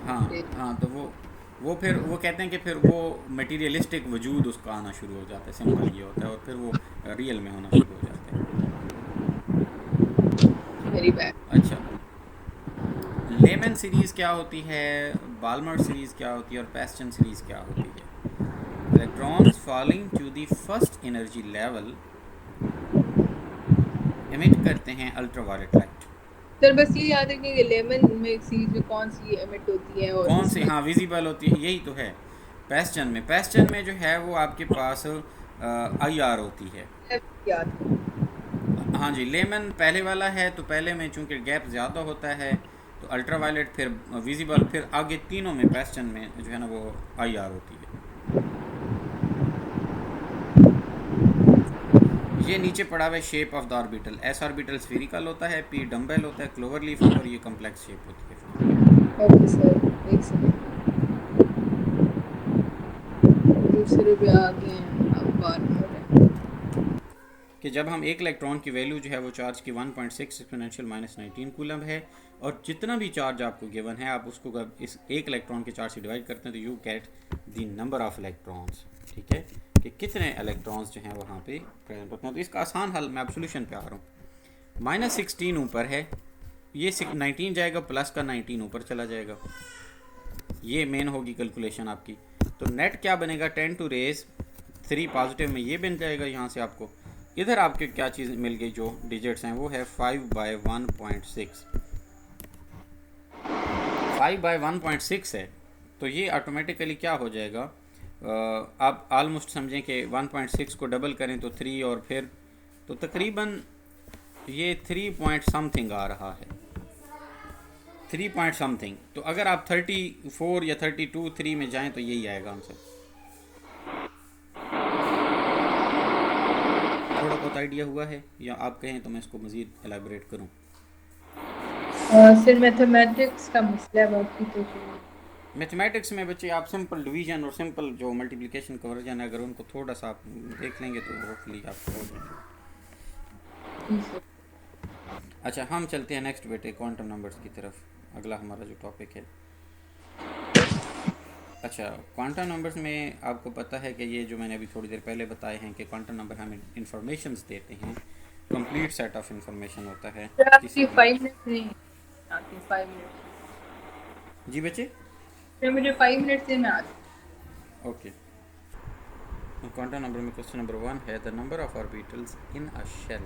हाँ फिर हाँ, तो वो फिर वो कहते हैं कि फिर वो मटेरियलिस्टिक वजूद उसका आना शुरू हो जाता है, सिंपल ये होता है, और फिर वो रियल में होना शुरू हो जाता है। Very bad. अच्छा लेमन सीरीज़ क्या होती है, बाल्मर सीरीज़ क्या होती है और पैस्टन सीरीज़ क्या होती है? Electrons falling to the first energy level emit करते हैं अल्ट्रावायलेट लाइट। सर बस ये याद रखिए कि लेमन में सीरीज में कौन सी एमिट होती है और कौन सी, इसमें हाँ, विजिबल होती है, यही तो है। पैस्टन में जो है वो आपके पास आई आर होती है। याद हाँ जी, लेमन पहले वाला है, तो पहले में चूंकि गैप ज़्यादा होता है तो अल्ट्रावायलेट, फिर विजिबल, फिर आगे तीनों में पैस्टन में जो है ना वो आई आर होती है। ये नीचे पड़ा हुआ है shape of the orbital. S orbital spherical होता है, पी डम्बेल होता है, क्लोवर लीफ होता है और ये कम्प्लेक्स शेप होती है। ओके सर, एक सेकंड दूसरे पे आ गए हैं, अब बात हो रहे हैं कि जब हम एक इलेक्ट्रॉन की वैल्यू जो है वो चार्ज की 1.6 एक्सपोनेंशियल -19 कूलम है, और जितना भी चार्ज आपको गिवन है आप उसको जब इस एक इलेक्ट्रॉन के चार्ज से डिवाइड करते हैं तो you get the number of electrons. ठीक है, कि कितने इलेक्ट्रॉन्स जो हैं वहाँ पे प्रेजेंट होते हैं। तो इसका आसान हल मैं अब सोल्यूशन पे आ रहा हूँ। -16 ऊपर है, ये 19 जाएगा, प्लस का 19 ऊपर चला जाएगा, ये मेन होगी कैलकुलेशन आपकी। तो नेट क्या बनेगा, 10 टू रेज 3 पॉजिटिव में ये बन जाएगा। यहाँ से आपको इधर आपके क्या चीज़ मिल गई, जो डिजिट्स हैं वो है 5/1.6। 5/1.6 है, तो ये ऑटोमेटिकली क्या हो जाएगा, आप ऑलमोस्ट समझें कि 1.6 को डबल करें तो 3, और फिर तो तकरीबन ये 3 पॉइंट समथिंग आ रहा है, 3 पॉइंट समथिंग। तो अगर आप 34 या 32 3 में जाएं तो यही आएगा आंसर। थोड़ा बहुत आइडिया हुआ है, या आप कहें तो मैं इसको मज़ीद एलाबरेट करूं? सर मैथमेटिक्स का मसला है बाकी तो मैथमेटिक्स में बच्चे आप सिंपल डिवीजन और सिंपल जो मल्टीप्लिकेशन कन्वर्जन है, अगर उनको थोड़ा सा आप देख लेंगे तो होपफुली आपको हो जाएगा। अच्छा, हम चलते हैं नेक्स्ट बेटे क्वांटम नंबर्स की तरफ, अगला हमारा जो टॉपिक है। अच्छा, क्वांटम नंबर्स में आपको पता है कि ये जो मैंने अभी थोड़ी देर पहले बताए हैं कि क्वांटम नंबर हमें इंफॉर्मेशंस देते हैं, कंप्लीट सेट ऑफ इंफॉर्मेशन होता है किसी भी। 5 मिनट नहीं आती, 5 मिनट जी बच्चे, फिर मुझे 5 मिनट से मैं आती। ओके। क्वांटम नंबर में क्वेश्चन नंबर 1 है, the number of orbitals in a shell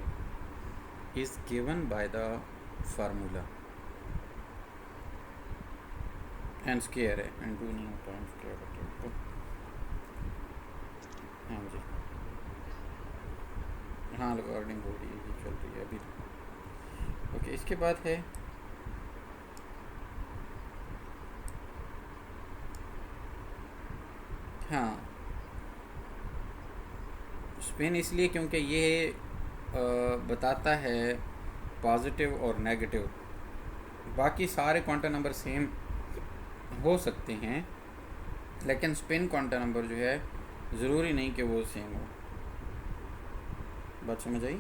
is given by the formula n square है, एंड डू नहीं होता एन स्क्वायर। हाँ जी, हाँ रिकॉर्डिंग हो रही है, चल रही है अभी। ओके, इसके बाद है हाँ, स्पिन इसलिए क्योंकि ये बताता है पॉजिटिव और नेगेटिव। बाकी सारे क्वांटम नंबर सेम हो सकते हैं, लेकिन स्पिन क्वांटम नंबर जो है ज़रूरी नहीं कि वो सेम हो। बात समझ आई?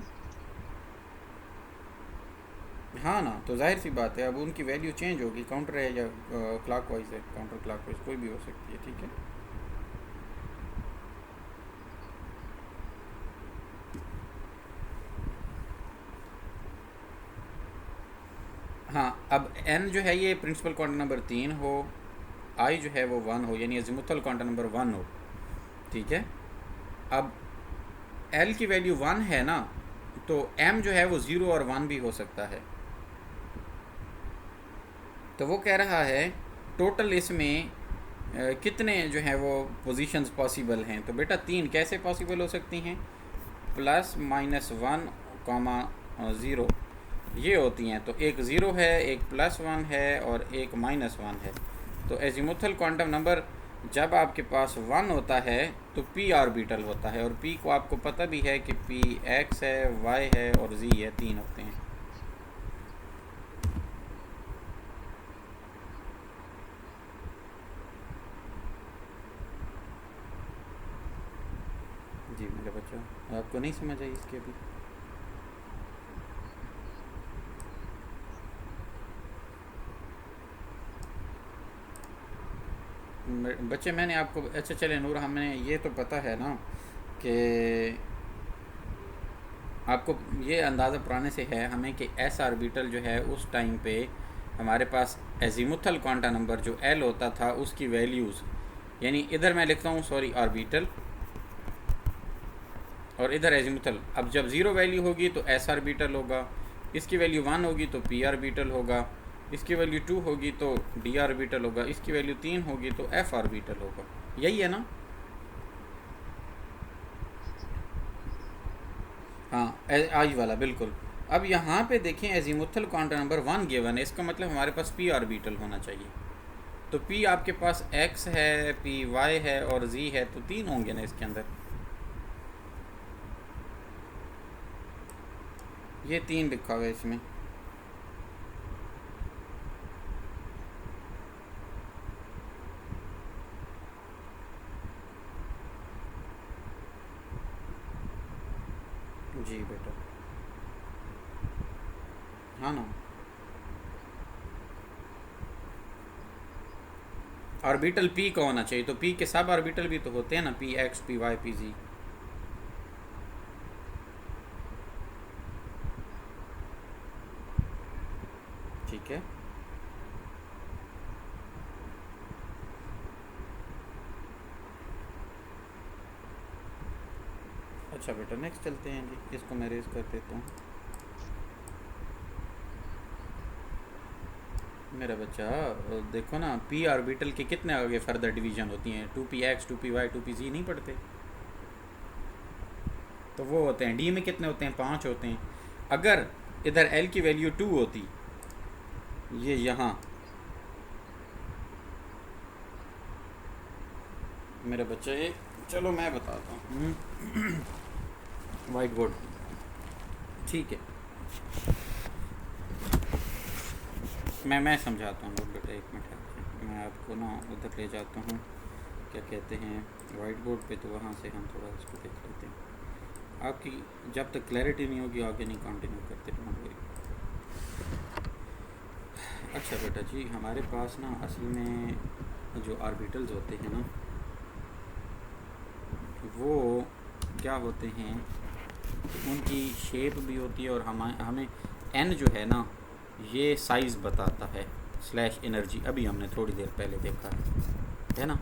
हाँ ना, तो जाहिर सी बात है, अब उनकी वैल्यू चेंज होगी, काउंटर है या क्लॉकवाइज है, काउंटर क्लॉकवाइज कोई भी हो सकती है। ठीक है, हाँ, अब n जो है ये प्रिंसिपल क्वांटम नंबर 3 हो, i जो है वो 1 हो, यानी अज़ीमुथल क्वांटम नंबर 1 हो। ठीक है, अब l की वैल्यू 1 है ना, तो m जो है वो 0 और 1 भी हो सकता है। तो वो कह रहा है टोटल इसमें कितने जो है वो पोजीशंस पॉसिबल हैं। तो बेटा 3 कैसे पॉसिबल हो सकती हैं, +-1, 0 ये होती हैं। तो एक 0 है, एक +1 है और एक -1 है। तो एजीमुथल क्वांटम नंबर जब आपके पास 1 होता है तो p ऑर्बिटल होता है, और p को आपको पता भी है कि p x है, y है और z है, 3 होते हैं। जी मेरे बच्चों, आपको नहीं समझ आई इसके अभी? बच्चे मैंने आपको, अच्छा चले नूर, हमें ये तो पता है ना कि आपको ये अंदाज़ा पुराने से है हमें कि एस ऑर्बिटल जो है उस टाइम पे हमारे पास एजीमुथल क्वांटम नंबर जो एल होता था उसकी वैल्यूज़, यानी इधर मैं लिखता हूँ सॉरी ऑर्बिटल और इधर एजीमुथल। अब जब ज़ीरो वैल्यू होगी तो एस ऑर्बिटल होगा, इसकी वैल्यू 1 होगी तो पी ऑर्बिटल होगा, इसकी वैल्यू 2 होगी तो डी ऑर्बिटल होगा, इसकी वैल्यू 3 होगी तो एफ ऑर्बिटल होगा। यही है ना? हाँ, आई वाला बिल्कुल। अब यहाँ पे देखें एजीमुथल क्वांटम नंबर 1 गिवन है, इसका मतलब हमारे पास पी ऑर्बिटल होना चाहिए। तो पी आपके पास एक्स है, पी वाई है और जी है, तो 3 होंगे ना इसके अंदर। ये 3 लिखा हुआ है इसमें। जी बेटा, हाँ ना। ऑर्बिटल पी का होना चाहिए, तो पी के सब ऑर्बिटल भी तो होते हैं ना, p x, p y, p z. ठीक है, अच्छा बेटा नेक्स्ट चलते हैं जी, इसको मैं रेज कर देता हूँ। मेरा बच्चा देखो ना, पी ऑर्बिटल के कितने आगे फर्दर डिवीजन होती हैं, 2p x, 2p Y, 2p जी नहीं पढ़ते? तो वो होते हैं, डी में कितने होते हैं? 5 होते हैं। अगर इधर एल की वैल्यू 2 होती, ये यहाँ मेरे बच्चे, चलो मैं बताता हूँ वाइट बोर्ड, ठीक है, मैं समझाता हूँ बेटा, एक मिनट मैं आपको ना उधर ले जाता हूँ, क्या कहते हैं, वाइट बोर्ड पे, तो वहाँ से हम थोड़ा इसको देख लेते हैं। आपकी जब तक क्लैरिटी नहीं होगी आगे नहीं कंटिन्यू करते रहेंगे। अच्छा बेटा जी, हमारे पास ना असल में जो ऑर्बिटल्स होते हैं ना, वो क्या होते हैं, उनकी शेप भी होती है और हमें एन जो है ना, ये साइज़ बताता है स्लैश एनर्जी। अभी हमने थोड़ी देर पहले देखा है ना,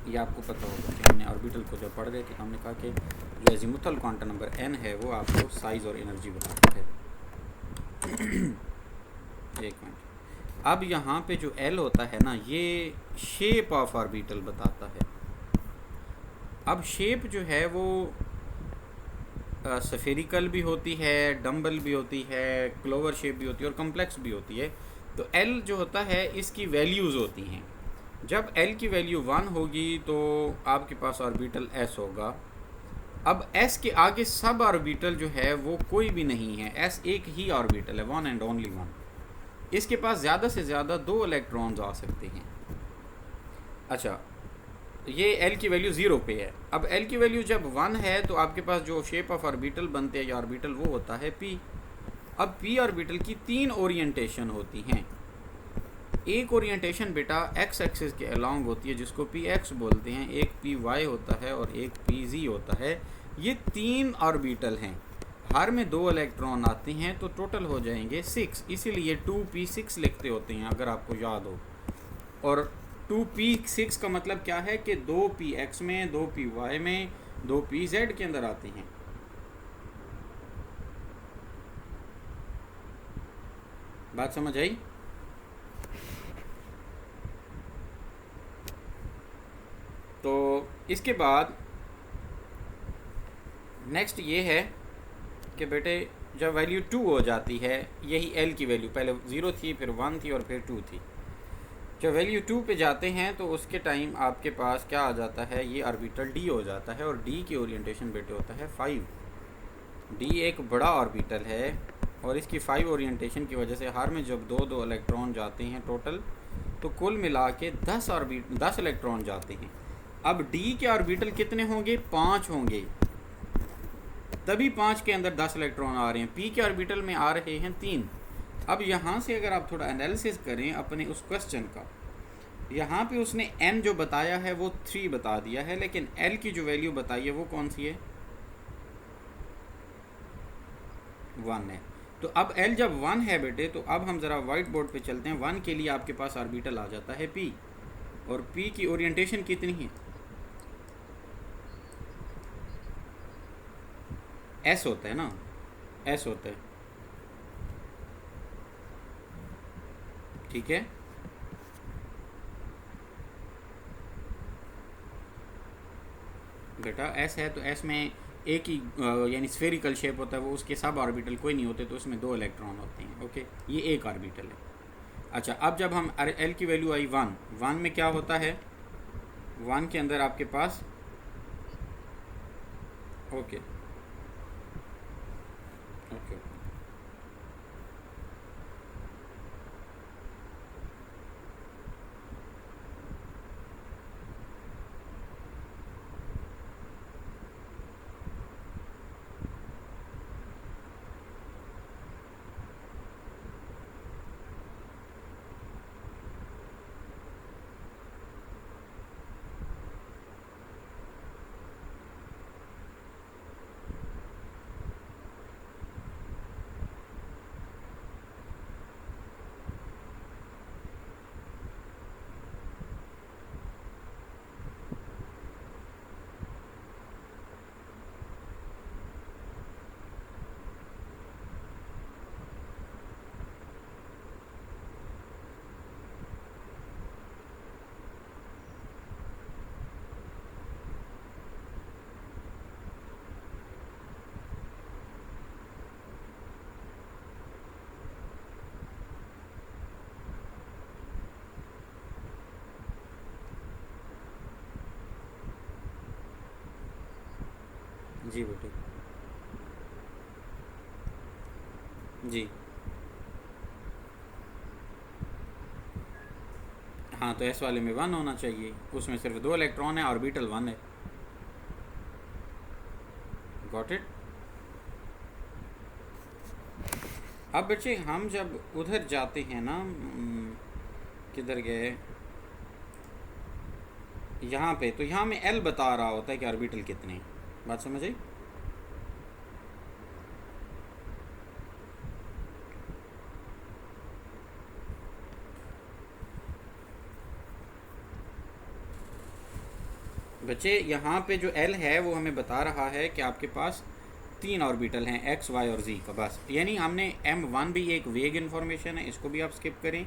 ये आपको पता होगा कि हमने ऑर्बिटल को जब पढ़ रहे थे, हमने कहा कि जो एजीमुथल क्वांटम नंबर एन है वो आपको साइज़ और एनर्जी बताता है। एक मिनट, अब यहाँ पे जो एल होता है ना, ये शेप ऑफ ऑर्बिटल बताता है। अब शेप जो है वो सफेरिकल भी होती है, डम्बल भी होती है, क्लोवर शेप भी होती है और कम्प्लेक्स भी होती है। तो एल जो होता है इसकी वैल्यूज़ होती हैं। जब एल की वैल्यू 1 होगी तो आपके पास ऑर्बिटल एस होगा। अब एस के आगे सब ऑर्बिटल जो है वो कोई भी नहीं है, एस एक ही ऑर्बिटल है, वन एंड ओनली वन। इसके पास ज़्यादा से ज़्यादा 2 इलेक्ट्रॉन्स आ सकते हैं। अच्छा, ये एल की वैल्यू 0 पे है। अब एल की वैल्यू जब 1 है तो आपके पास जो शेप ऑफ ऑर्बिटल बनते हैं या ऑर्बिटल, वो होता है पी। अब पी ऑर्बिटल की 3 ओरिएंटेशन होती हैं। एक ओरिएंटेशन बेटा एक्स एक्सिस के अलोंग होती है जिसको पी एक्स बोलते हैं, एक पी वाई होता है और एक पी जी होता है। ये 3 ऑर्बिटल हैं, हर में 2 इलेक्ट्रॉन आते हैं, तो टोटल हो जाएंगे 6। इसीलिए 2p6 लिखते होते हैं अगर आपको याद हो। और 2p6 का मतलब क्या है कि 2px में, 2py में, 2pz के अंदर आते हैं। बात समझ आई? तो इसके बाद नेक्स्ट ये है कि बेटे जब वैल्यू 2 हो जाती है, यही एल की वैल्यू पहले 0 थी, फिर 1 थी और फिर 2 थी। जब वैल्यू 2 पे जाते हैं तो उसके टाइम आपके पास क्या आ जाता है, ये ऑर्बिटल डी हो जाता है। और डी की ओरिएंटेशन बेटे होता है 5। डी एक बड़ा ऑर्बिटल है और इसकी 5 ओरिएंटेशन की वजह से हर में जब 2 इलेक्ट्रॉन जाते हैं टोटल, तो कुल मिला के 10 इलेक्ट्रॉन जाते हैं। अब डी के ऑर्बिटल कितने होंगे? 5 होंगे, तभी 5 के अंदर 10 इलेक्ट्रॉन आ रहे हैं। पी के ऑर्बिटल में आ रहे हैं 3। अब यहाँ से अगर आप थोड़ा एनालिसिस करें अपने उस क्वेश्चन का, यहाँ पे उसने n जो बताया है वो 3 बता दिया है, लेकिन l की जो वैल्यू बताई है वो कौन सी है? 1 है। तो अब एल जब 1 है बेटे, तो अब हम ज़रा वाइट बोर्ड पे चलते हैं। 1 के लिए आपके पास ऑर्बिटल आ जाता है पी, और पी की ओरिएंटेशन कितनी है? एस होता है ना, एस होता है, ठीक है। बेटा एस है तो एस में एक ही यानी स्फेरिकल शेप होता है वो, उसके सब ऑर्बिटल कोई नहीं होते, तो उसमें 2 इलेक्ट्रॉन होते हैं। ओके, ये एक ऑर्बिटल है। अच्छा, अब जब हम एल की वैल्यू आई 1, 1 में क्या होता है? 1 के अंदर आपके पास, ओके ओके, जी बेटे, जी हाँ, तो एस वाले में 1 होना चाहिए, उसमें सिर्फ 2 इलेक्ट्रॉन है, ऑर्बिटल 1 है। Got it. अब बच्चे हम जब उधर जाते हैं ना, किधर गए, यहाँ पे, तो यहाँ में एल बता रहा होता है कि ऑर्बिटल कितने हैं। बात समझ आई? बच्चे यहाँ पे जो एल है वो हमें बता रहा है कि आपके पास 3 ऑर्बिटल हैं, एक्स वाई और जी का, बस। यानी हमने M1 भी एक वेग इन्फॉर्मेशन है, इसको भी आप स्किप करें।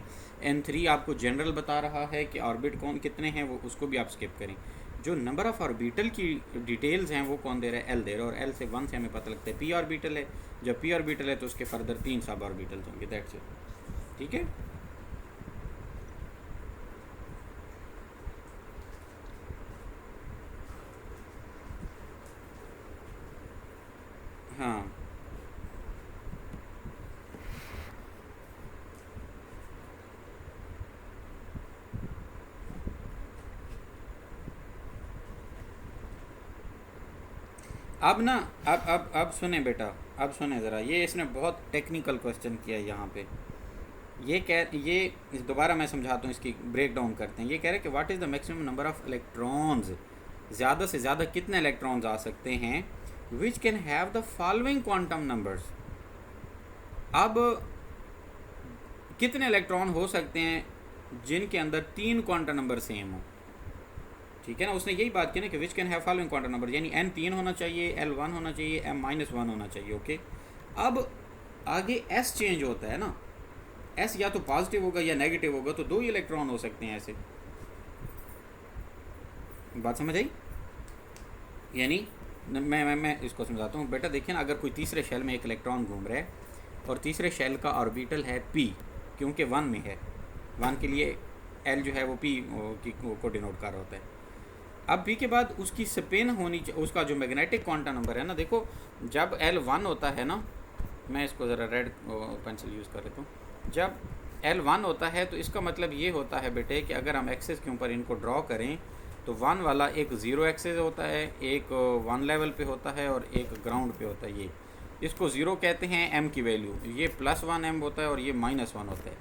N3 आपको जनरल बता रहा है कि ऑर्बिट कौन कितने हैं, वो उसको भी आप स्किप करें। जो नंबर ऑफ़ ऑर्बिटल की डिटेल्स हैं वो कौन दे रहा है? एल दे रहा है, और एल से 1 से हमें पता लगता है पी ऑर्बिटल है। जब पी ऑर्बिटल है तो उसके फर्दर 3 सब ऑर्बिटल्स होंगे, दैट्स इट। ठीक है। हाँ, अब ना, अब सुने बेटा, अब सुने ज़रा, ये इसने बहुत टेक्निकल क्वेश्चन किया है यहाँ पे। ये दोबारा मैं समझाता हूँ, इसकी ब्रेक डाउन करते हैं। ये कह रहे हैं कि what is the maximum number of electrons, ज़्यादा से ज़्यादा कितने इलेक्ट्रॉन्स आ सकते हैं, विच can have the following quantum numbers. अब कितने इलेक्ट्रॉन हो सकते हैं जिनके अंदर 3 क्वांटम नंबर सेम हो? ठीक है ना, उसने यही बात की ना कि विच can have following quantum number, यानी n 3 होना चाहिए, l 1 होना चाहिए, m-1 होना चाहिए। ओके, अब आगे s चेंज होता है ना, s या तो पॉजिटिव होगा या नेगेटिव होगा, तो 2 ही इलेक्ट्रॉन हो सकते हैं ऐसे। बात समझ आई? यानी मैं इसको समझाता हूँ बेटा। देखिए ना, अगर कोई तीसरे शेल में एक इलेक्ट्रॉन घूम रहा है और तीसरे शेल का ऑर्बिटल है p, क्योंकि 1 में है, 1 के लिए l जो है वो p को डिनोट कर रहा होता है। अब p के बाद उसकी स्पिन होनी चाहिए, उसका जो मैग्नेटिक क्वांटम नंबर है ना, देखो जब l 1 होता है ना, मैं इसको ज़रा रेड पेंसिल यूज़ कर लेता हूँ। जब l 1 होता है तो इसका मतलब ये होता है बेटे कि अगर हम एक्सेस के ऊपर इनको ड्रॉ करें तो 1 वाला एक 0 एक्सेस होता है, एक 1 लेवल पे होता है और एक ग्राउंड पे होता है। ये इसको 0 कहते हैं m की वैल्यू, ये +1 m होता है और ये -1 होता है।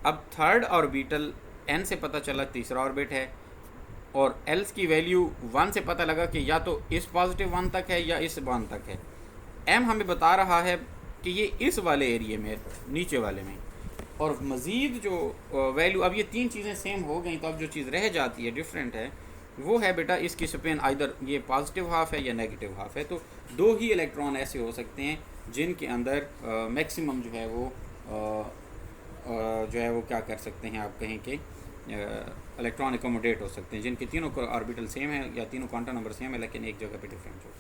अब थर्ड ऑर्बिटल n से पता चला तीसरा ऑर्बिट है, और एल्स की वैल्यू 1 से पता लगा कि या तो इस पॉजिटिव 1 तक है या इस 1 तक है। m हमें बता रहा है कि ये इस वाले एरिए में, नीचे वाले में, और मज़ीद जो वैल्यू, अब ये तीन चीज़ें सेम हो गई, तो अब जो चीज़ रह जाती है डिफरेंट है, वो है बेटा इसकी स्पिन आइदर ये पॉजिटिव हाफ है या नेगेटिव हाफ है। तो दो ही इलेक्ट्रॉन ऐसे हो सकते हैं जिनके अंदर मैक्सिमम जो है वो जो है वो क्या कर सकते हैं, आप कहें कि इलेक्ट्रॉन एकोमोडेट हो सकते हैं, जिनके तीनों का ऑर्बिटल सेम है या तीनों क्वांटम नंबर सेम है, लेकिन एक जगह पे डिफरेंस हो।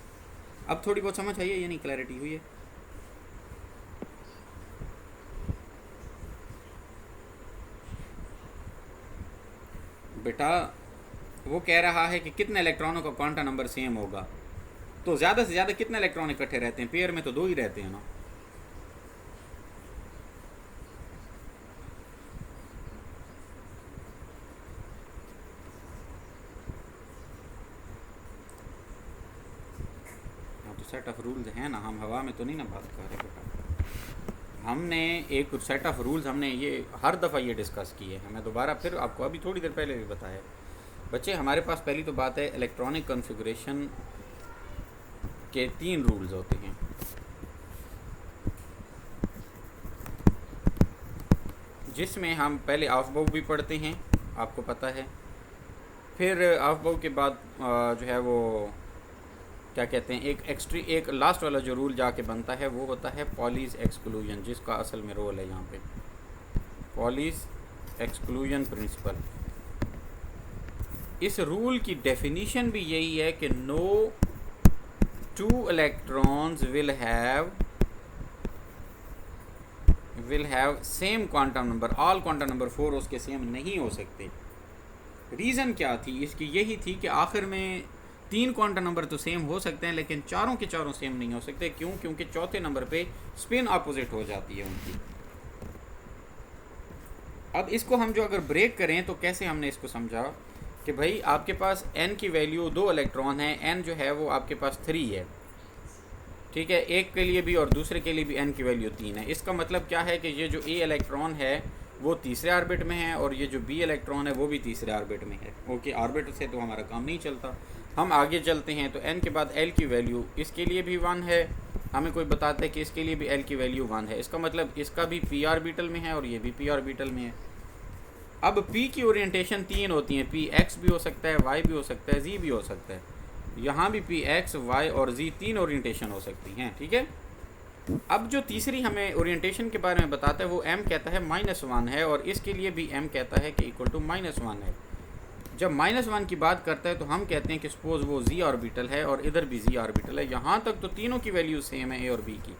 अब थोड़ी बहुत समझ आई है, यानी क्लैरिटी हुई है। बेटा वो कह रहा है कि कितने इलेक्ट्रॉनों का क्वांटम नंबर सेम होगा, तो ज़्यादा से ज़्यादा कितने इलेक्ट्रॉन इकट्ठे रहते हैं, पेयर में तो दो ही रहते हैं ना। हाँ, तो सेट ऑफ रूल्स हैं ना, हम हवा में तो नहीं ना बात कर रहे बेटा। हमने एक सेट ऑफ रूल्स, हमने ये हर दफ़ा ये डिस्कस किए हैं, मैं दोबारा फिर आपको अभी थोड़ी देर पहले भी बताया। बच्चे हमारे पास पहली तो बात है, इलेक्ट्रॉनिक कॉन्फ़िगरेशन के तीन रूल्स होते हैं। जिसमें हम पहले ऑफ बाउ भी पढ़ते हैं, आपको पता है, फिर ऑफ बाउ के बाद जो है वो क्या कहते हैं, एक लास्ट वाला जो रूल जाके बनता है वो होता है पॉलीज एक्सक्लूजन, जिसका असल में रोल है यहाँ पे पॉलीज एक्सक्लूजन प्रिंसिपल। इस रूल की डेफिनीशन भी यही है कि no two electrons will have same quantum number, all quantum number 4 उसके सेम नहीं हो सकते। रीज़न क्या थी इसकी, यही थी कि आखिर में तीन क्वांटम नंबर तो सेम हो सकते हैं, लेकिन चारों के चारों सेम नहीं हो सकते। क्यों? क्योंकि चौथे नंबर पे स्पिन अपोजिट हो जाती है उनकी। अब इसको हम जो अगर ब्रेक करें तो कैसे हमने इसको समझा कि भाई आपके पास n की वैल्यू 2 इलेक्ट्रॉन है, n जो है वो आपके पास 3 है, ठीक है, एक के लिए भी और दूसरे के लिए भी n की वैल्यू 3 है। इसका मतलब क्या है कि ये जो a इलेक्ट्रॉन है वो तीसरे ऑर्बिट में है और ये जो b इलेक्ट्रॉन है वो भी तीसरे ऑर्बिट में है। ओके, ऑर्बिट से तो हमारा काम नहीं चलता। हम आगे चलते हैं तो n के बाद l की वैल्यू इसके लिए भी 1 है, हमें कोई बताता है कि इसके लिए भी l की वैल्यू 1 है। इसका मतलब इसका भी p ऑर्बिटल में है और ये भी p ऑर्बिटल में है। अब p की ओरिएंटेशन तीन होती हैं, p x भी हो सकता है, y भी हो सकता है, z भी हो सकता है। यहाँ भी p x, y और z तीन ओरिएंटेशन हो सकती हैं, ठीक है। अब जो तीसरी हमें ओरिएंटेशन के बारे में बताता है वो m कहता है -1 है, और इसके लिए भी m कहता है कि इक्वल टू -1 है। जब -1 की बात करता है तो हम कहते हैं कि सपोज वो z ऑर्बिटल है और इधर भी z ऑर्बिटल है। यहाँ तक तो तीनों की वैल्यू सेम है, a और b की।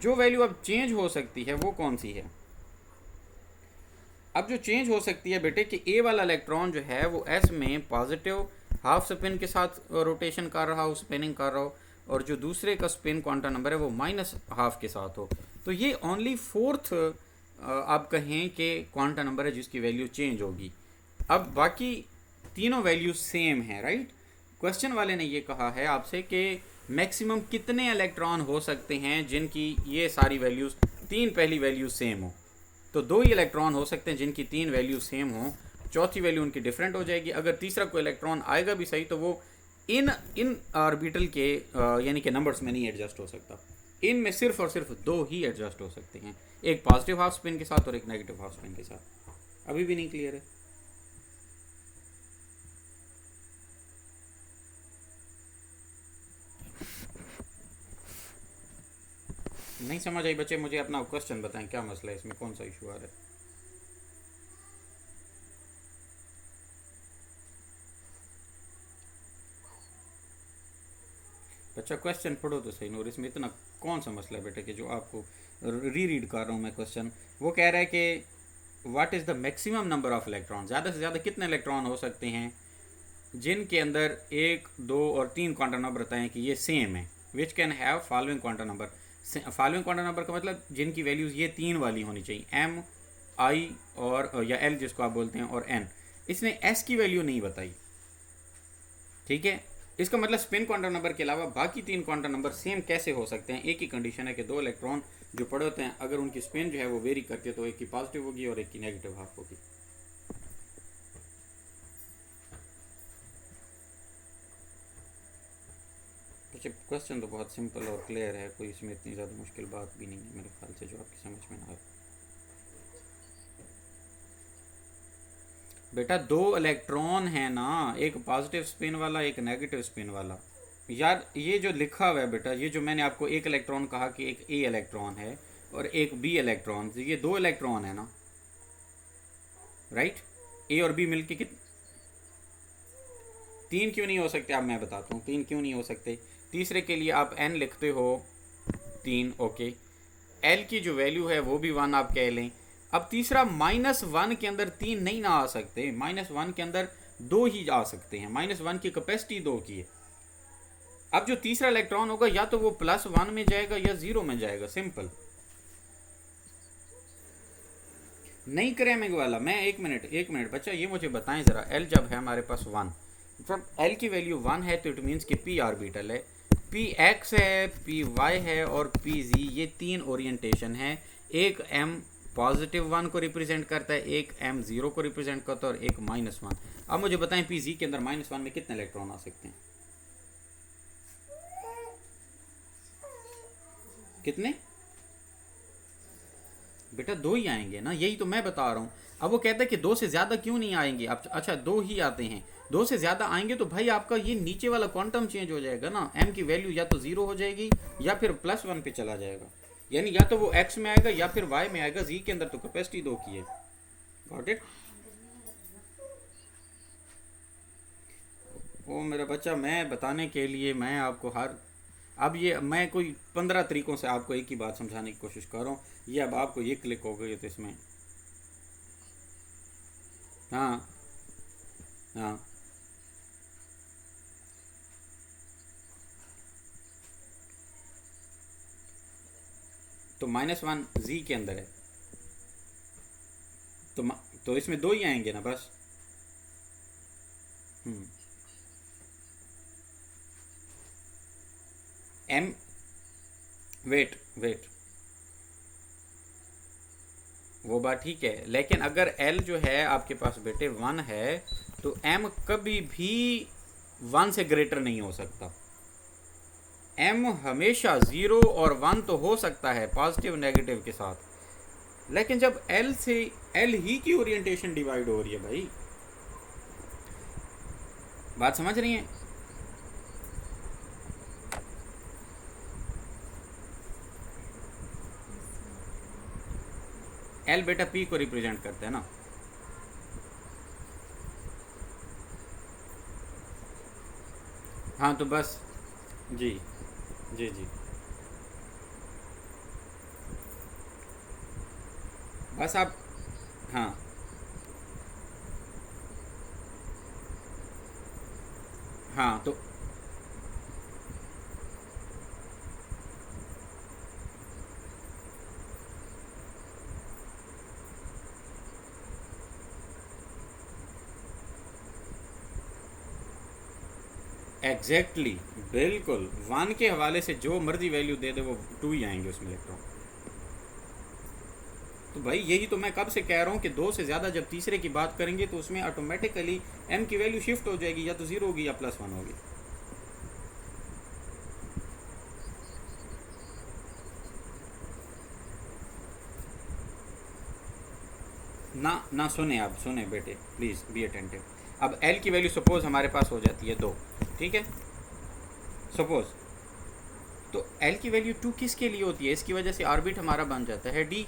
जो वैल्यू अब चेंज हो सकती है वो कौन सी है? अब जो चेंज हो सकती है बेटे कि a वाला इलेक्ट्रॉन जो है वो s में पॉजिटिव हाफ स्पिन के साथ रोटेशन कर रहा हो, स्पिनिंग कर रहा हो, और जो दूसरे का स्पिन क्वांटम नंबर है वो -1/2 के साथ हो। तो ये ओनली फोर्थ आप कहें कि क्वांटम नंबर है जिसकी वैल्यू चेंज होगी। अब बाकी तीनों वैल्यू सेम है, राइट। क्वेश्चन वाले ने ये कहा है आपसे कि मैक्सिमम कितने इलेक्ट्रॉन हो सकते हैं जिनकी ये सारी वैल्यूज़, तीन पहली वैल्यू सेम हो। तो दो ही इलेक्ट्रॉन हो सकते हैं जिनकी तीन वैल्यू सेम हो, चौथी वैल्यू उनकी डिफरेंट हो जाएगी। अगर तीसरा कोई इलेक्ट्रॉन आएगा भी सही तो वो इन ऑर्बिटल के यानी कि नंबर्स में नहीं एडजस्ट हो सकता। इनमें सिर्फ और सिर्फ दो ही एडजस्ट हो सकते हैं, एक पॉजिटिव हाफ स्पिन के साथ और एक नेगेटिव हाफ स्पिन के साथ। अभी भी नहीं क्लियर है? नहीं समझ आई बच्चे? मुझे अपना क्वेश्चन बताएं, क्या मसला है इसमें, कौन सा इशू आ रहा है? अच्छा क्वेश्चन पढ़ो तो सही नूर, इसमें इतना कौन सा मसला है बेटा कि जो आपको रीड कर रहा हूँ मैं क्वेश्चन। वो कह रहा है कि what is the maximum number of electron, ज़्यादा से ज़्यादा कितने इलेक्ट्रॉन हो सकते हैं जिनके अंदर 1, 2 और 3 क्वांटम नंबर बताएं कि ये सेम है। Which can have following quantum number. Following quantum number का मतलब जिनकी वैल्यूज़ ये तीन वाली होनी चाहिए, m, i और या l जिसको आप बोलते हैं, और n। इसने s की वैल्यू नहीं बताई, ठीक है। इसका मतलब स्पिन क्वांटम नंबर के अलावा बाकी तीन क्वांटम नंबर सेम कैसे हो सकते हैं? एक ही कंडीशन है कि दो इलेक्ट्रॉन जो पड़े होते हैं अगर उनकी स्पिन जो है वो वेरी करती है तो एक की पॉजिटिव होगी और एक की नेगेटिव हाफ होगी। तो वैसे क्वेश्चन तो बहुत सिंपल और क्लियर है, कोई इसमें इतनी ज़्यादा मुश्किल बात भी नहीं है मेरे ख्याल से जो आपकी समझ में ना आए। बेटा दो इलेक्ट्रॉन है ना, एक पॉजिटिव स्पिन वाला एक नेगेटिव स्पिन वाला। यार ये जो लिखा हुआ है बेटा, ये जो मैंने आपको एक इलेक्ट्रॉन कहा कि एक ए इलेक्ट्रॉन है और एक बी इलेक्ट्रॉन, ये दो इलेक्ट्रॉन है ना, राइट। ए और बी मिलके कित तीन क्यों नहीं हो सकते? अब मैं बताता हूँ तीन क्यों नहीं हो सकते। तीसरे के लिए आप एन लिखते हो तीन, ओके। एल की जो वैल्यू है वो भी वन आप कह लें। अब तीसरा -1 के अंदर तीन नहीं ना आ सकते, -1 के अंदर दो ही आ सकते हैं, -1 की कैपेसिटी दो की है। अब जो तीसरा इलेक्ट्रॉन होगा या तो वो +1 में जाएगा या 0 में जाएगा, सिंपल। नहीं क्रैमिंग वाला। मैं एक मिनट बच्चा, ये मुझे बताएं ज़रा, एल जब है हमारे पास 1, जब एल की वैल्यू 1 है तो इट मीन्स कि पी ऑर्बिटल है, पी एक्स है, पी वाई है और पी जी, ये तीन ओरिएंटेशन है। एक एम +1 को रिप्रेजेंट करता है, एक एम 0 को रिप्रेजेंट करता है और एक -1। अब मुझे बताएं पी जी के अंदर -1 में कितने इलेक्ट्रॉन आ सकते हैं? कितने? बेटा दो ही आएंगे ना, यही तो मैं बता रहा हूँ। अब वो कहता है कि दो से ज़्यादा क्यों नहीं आएंगे। अब अच्छा दो ही आते हैं, दो से ज़्यादा आएंगे तो भाई आपका ये नीचे वाला क्वांटम चेंज हो जाएगा ना, एम की वैल्यू या तो 0 हो जाएगी या फिर +1 पे चला जाएगा, यानी या तो वो एक्स में आएगा या फिर वाई में आएगा। जी के अंदर तो कैपेसिटी दो की है। Got it? वो मेरा बच्चा, मैं बताने के लिए मैं आपको हर, अब ये मैं कोई 15 तरीकों से आपको एक ही बात समझाने की कोशिश कर रहा हूँ, ये अब आपको ये क्लिक हो गई तो इसमें। हाँ हाँ तो -1 जी के अंदर है तो तो इसमें दो ही आएंगे ना बस। एम, वेट वेट, वो बात ठीक है, लेकिन अगर एल जो है आपके पास बेटे 1 है तो एम कभी भी 1 से ग्रेटर नहीं हो सकता। एम हमेशा 0 और 1 तो हो सकता है पॉजिटिव नेगेटिव के साथ, लेकिन जब एल से एल ही की ओरिएंटेशन डिवाइड हो रही है भाई, बात समझ रही हैं? एल बेटा पी को रिप्रेजेंट करता है ना। हाँ तो बस, जी जी जी, बस आप, हाँ हाँ तो एग्जैक्टली बिल्कुल 1 के हवाले से जो मर्जी वैल्यू दे दे वो 2 ही आएंगे उसमें इलेक्ट्रॉन। तो भाई यही तो मैं कब से कह रहा हूँ कि दो से ज़्यादा जब तीसरे की बात करेंगे तो उसमें ऑटोमेटिकली एम की वैल्यू शिफ्ट हो जाएगी, या तो 0 होगी या +1 होगी। ना सुने, आप सुने बेटे प्लीज़ बी अटेंटिव। अब एल की वैल्यू सपोज हमारे पास हो जाती है 2, ठीक है, सपोज। तो एल की वैल्यू 2 किसके लिए होती है? इसकी वजह से ऑर्बिट हमारा बन जाता है डी।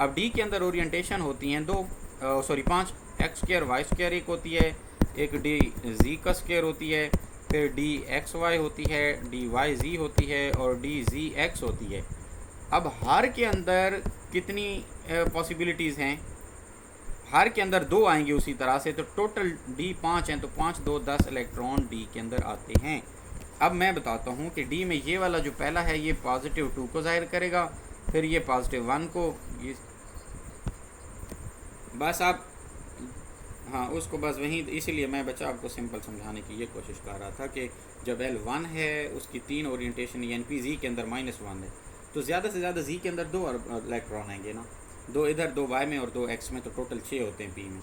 अब डी के अंदर ओरिएंटेशन होती हैं दो, सॉरी 5, x² y² एक होती है, एक डी जी का स्क्वायर होती है, फिर डी एक्स वाई होती है, डी वाई जी होती है और डी जी एक्स होती है। अब हर के अंदर कितनी पॉसिबिलिटीज़ हैं? हर के अंदर दो आएंगे उसी तरह से, तो टोटल डी 5 हैं, तो 5 2 10 इलेक्ट्रॉन डी के अंदर आते हैं। अब मैं बताता हूँ कि डी में ये वाला जो पहला है ये +2 को जाहिर करेगा, फिर ये +1 को, ये बस आप, हाँ उसको बस वहीं, इसीलिए मैं बच्चा आपको सिंपल समझाने की ये कोशिश कर रहा था कि जब एल 1 है उसकी तीन ओरिएंटेशन, यानी पी जी के अंदर -1 है तो ज़्यादा से ज़्यादा जी के अंदर दो इलेक्ट्रॉन आएंगे ना, दो इधर दो वाई में और दो एक्स में, तो टोटल 6 होते हैं पी में।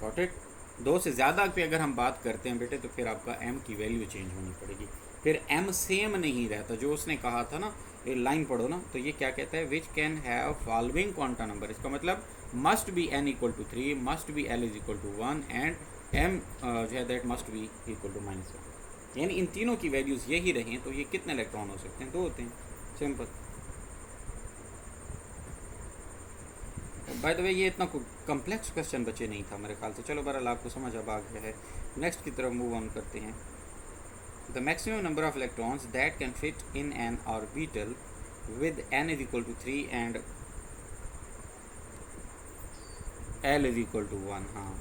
Got it? 2 से ज़्यादा पे अगर हम बात करते हैं बेटे तो फिर आपका m की वैल्यू चेंज होनी पड़ेगी। फिर m सेम नहीं रहता, जो उसने कहा था ना, ये लाइन पढ़ो ना, तो ये क्या कहता है, which can have following quantum number. इसका मतलब must be n equal to 3, must be l is equal to 1 and m जो है that must be equal to -1। यानी इन तीनों की वैल्यूज़ यही रहें तो ये कितने इलेक्ट्रॉन हो सकते हैं, 2 होते हैं, सिंपल। बाय द वे ये इतना कम्प्लेक्स क्वेश्चन बचे नहीं था मेरे ख्याल से। चलो बहरहाल आपको समझ अब आ गया है। नेक्स्ट की तरफ मूव ऑन करते हैं। The maximum number of electrons that can fit in an orbital with n is equal to 3 and l is equal to 1। हाँ,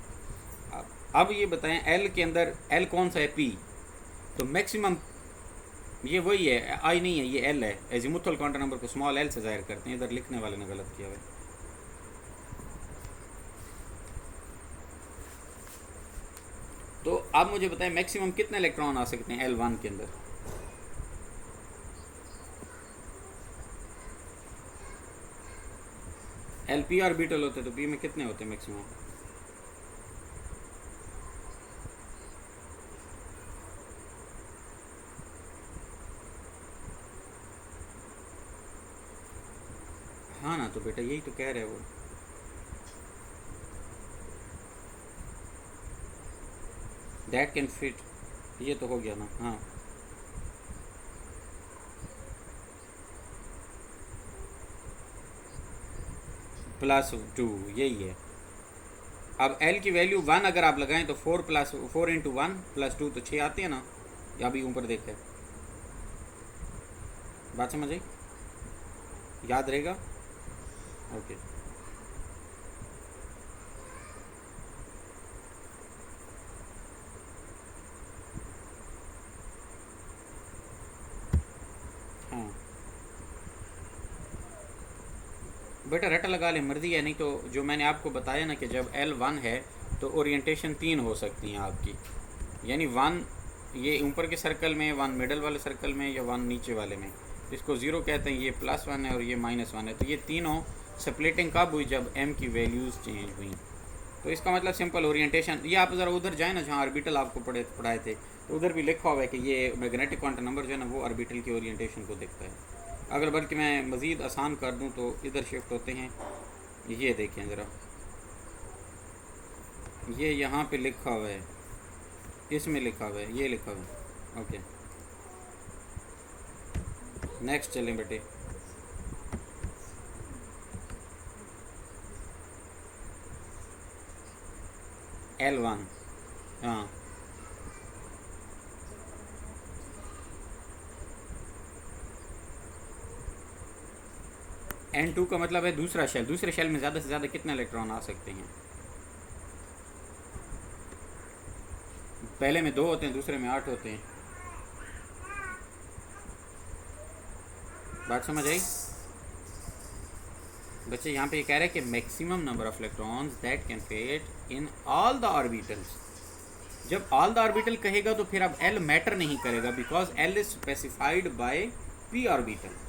अब ये बताएं l के अंदर l कौन सा है, p, तो मैक्सिमम ये वही है, i नहीं है, ये l है। एजिमुथल क्वांटम नंबर को स्मॉल l से जाहिर करते हैं, इधर लिखने वाले ने गलत किया है। तो आप मुझे बताएं मैक्सिमम कितने इलेक्ट्रॉन आ सकते हैं L1 के अंदर। Lp ऑर्बिटल होते तो p में कितने होते मैक्सिमम। हाँ ना, तो बेटा यही तो कह रहे हो। दैट कैन फिट, ये तो हो गया ना। हाँ, +2 यही है। अब L की वैल्यू 1 अगर आप लगाएं तो 4 इंटू 1 +2 तो 6 आती है ना, या अभी ऊपर देखा है, बात समझ आई, याद रहेगा। ओके, हाँ बेटा रटा लगा ले, मर्जी है। नहीं तो जो मैंने आपको बताया ना कि जब L1 है तो ओरिएंटेशन 3 हो सकती हैं आपकी, यानी 1 ये ऊपर के सर्कल में, 1 मिडल वाले सर्कल में, या 1 नीचे वाले में। इसको 0 कहते हैं, ये +1 है और ये -1 है। तो ये तीनों स्प्लिटिंग कब हुई, जब m की वैल्यूज़ चेंज हुई। तो इसका मतलब सिंपल ओरिएंटेशन, ये आप ज़रा उधर जाए ना जहाँ ऑर्बिटल आपको पढ़ाए थे, तो उधर भी लिखा हुआ है कि ये मैग्नेटिक क्वांटम नंबर जो है ना वो ऑर्बिटल की ओरिएंटेशन को देखता है। अगर बल्कि मैं मज़ीद आसान कर दूं तो इधर शिफ्ट होते हैं। ये देखें ज़रा, ये यहाँ पे लिखा हुआ है, इसमें लिखा हुआ है, ये लिखा हुआ है। ओके, नेक्स्ट चलें बेटे। L1, हाँ, N2 का मतलब है दूसरा शेल। दूसरे शेल में ज़्यादा से ज़्यादा कितने इलेक्ट्रॉन आ सकते हैं। पहले में 2 होते हैं, दूसरे में 8 होते हैं। बात समझ आई बच्चे। यहाँ पे ये कह रहे हैं कि maximum number of electrons that can fit in all the orbitals. जब ऑल द ऑर्बिटल कहेगा तो फिर अब L मैटर नहीं करेगा, because L is specified by p orbital.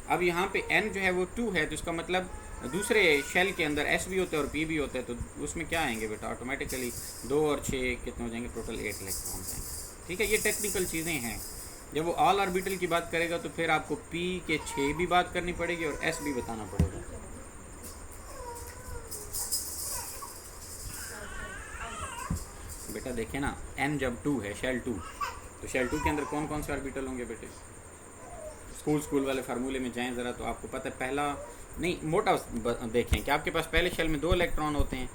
अब यहाँ पे n जो है वो 2 है, तो इसका मतलब दूसरे शेल के अंदर s भी होते हैं और p भी होते हैं, तो उसमें क्या आएंगे बेटा, ऑटोमेटिकली 2 और 6 कितने हो जाएंगे, टोटल 8 इलेक्ट्रॉन आएंगे। ठीक है, ये टेक्निकल चीज़ें हैं। जब वो ऑल ऑर्बिटल की बात करेगा तो फिर आपको p के 6 भी बात करनी पड़ेगी और s भी बताना पड़ेगा। बेटा देखें ना, n जब 2 है, शेल 2, तो शेल 2 के अंदर कौन कौन से ऑर्बिटल होंगे बेटे। स्कूल वाले फार्मूले में जाएं ज़रा तो आपको पता है। पहला नहीं, मोटा देखें कि आपके पास पहले शेल में 2 इलेक्ट्रॉन होते हैं,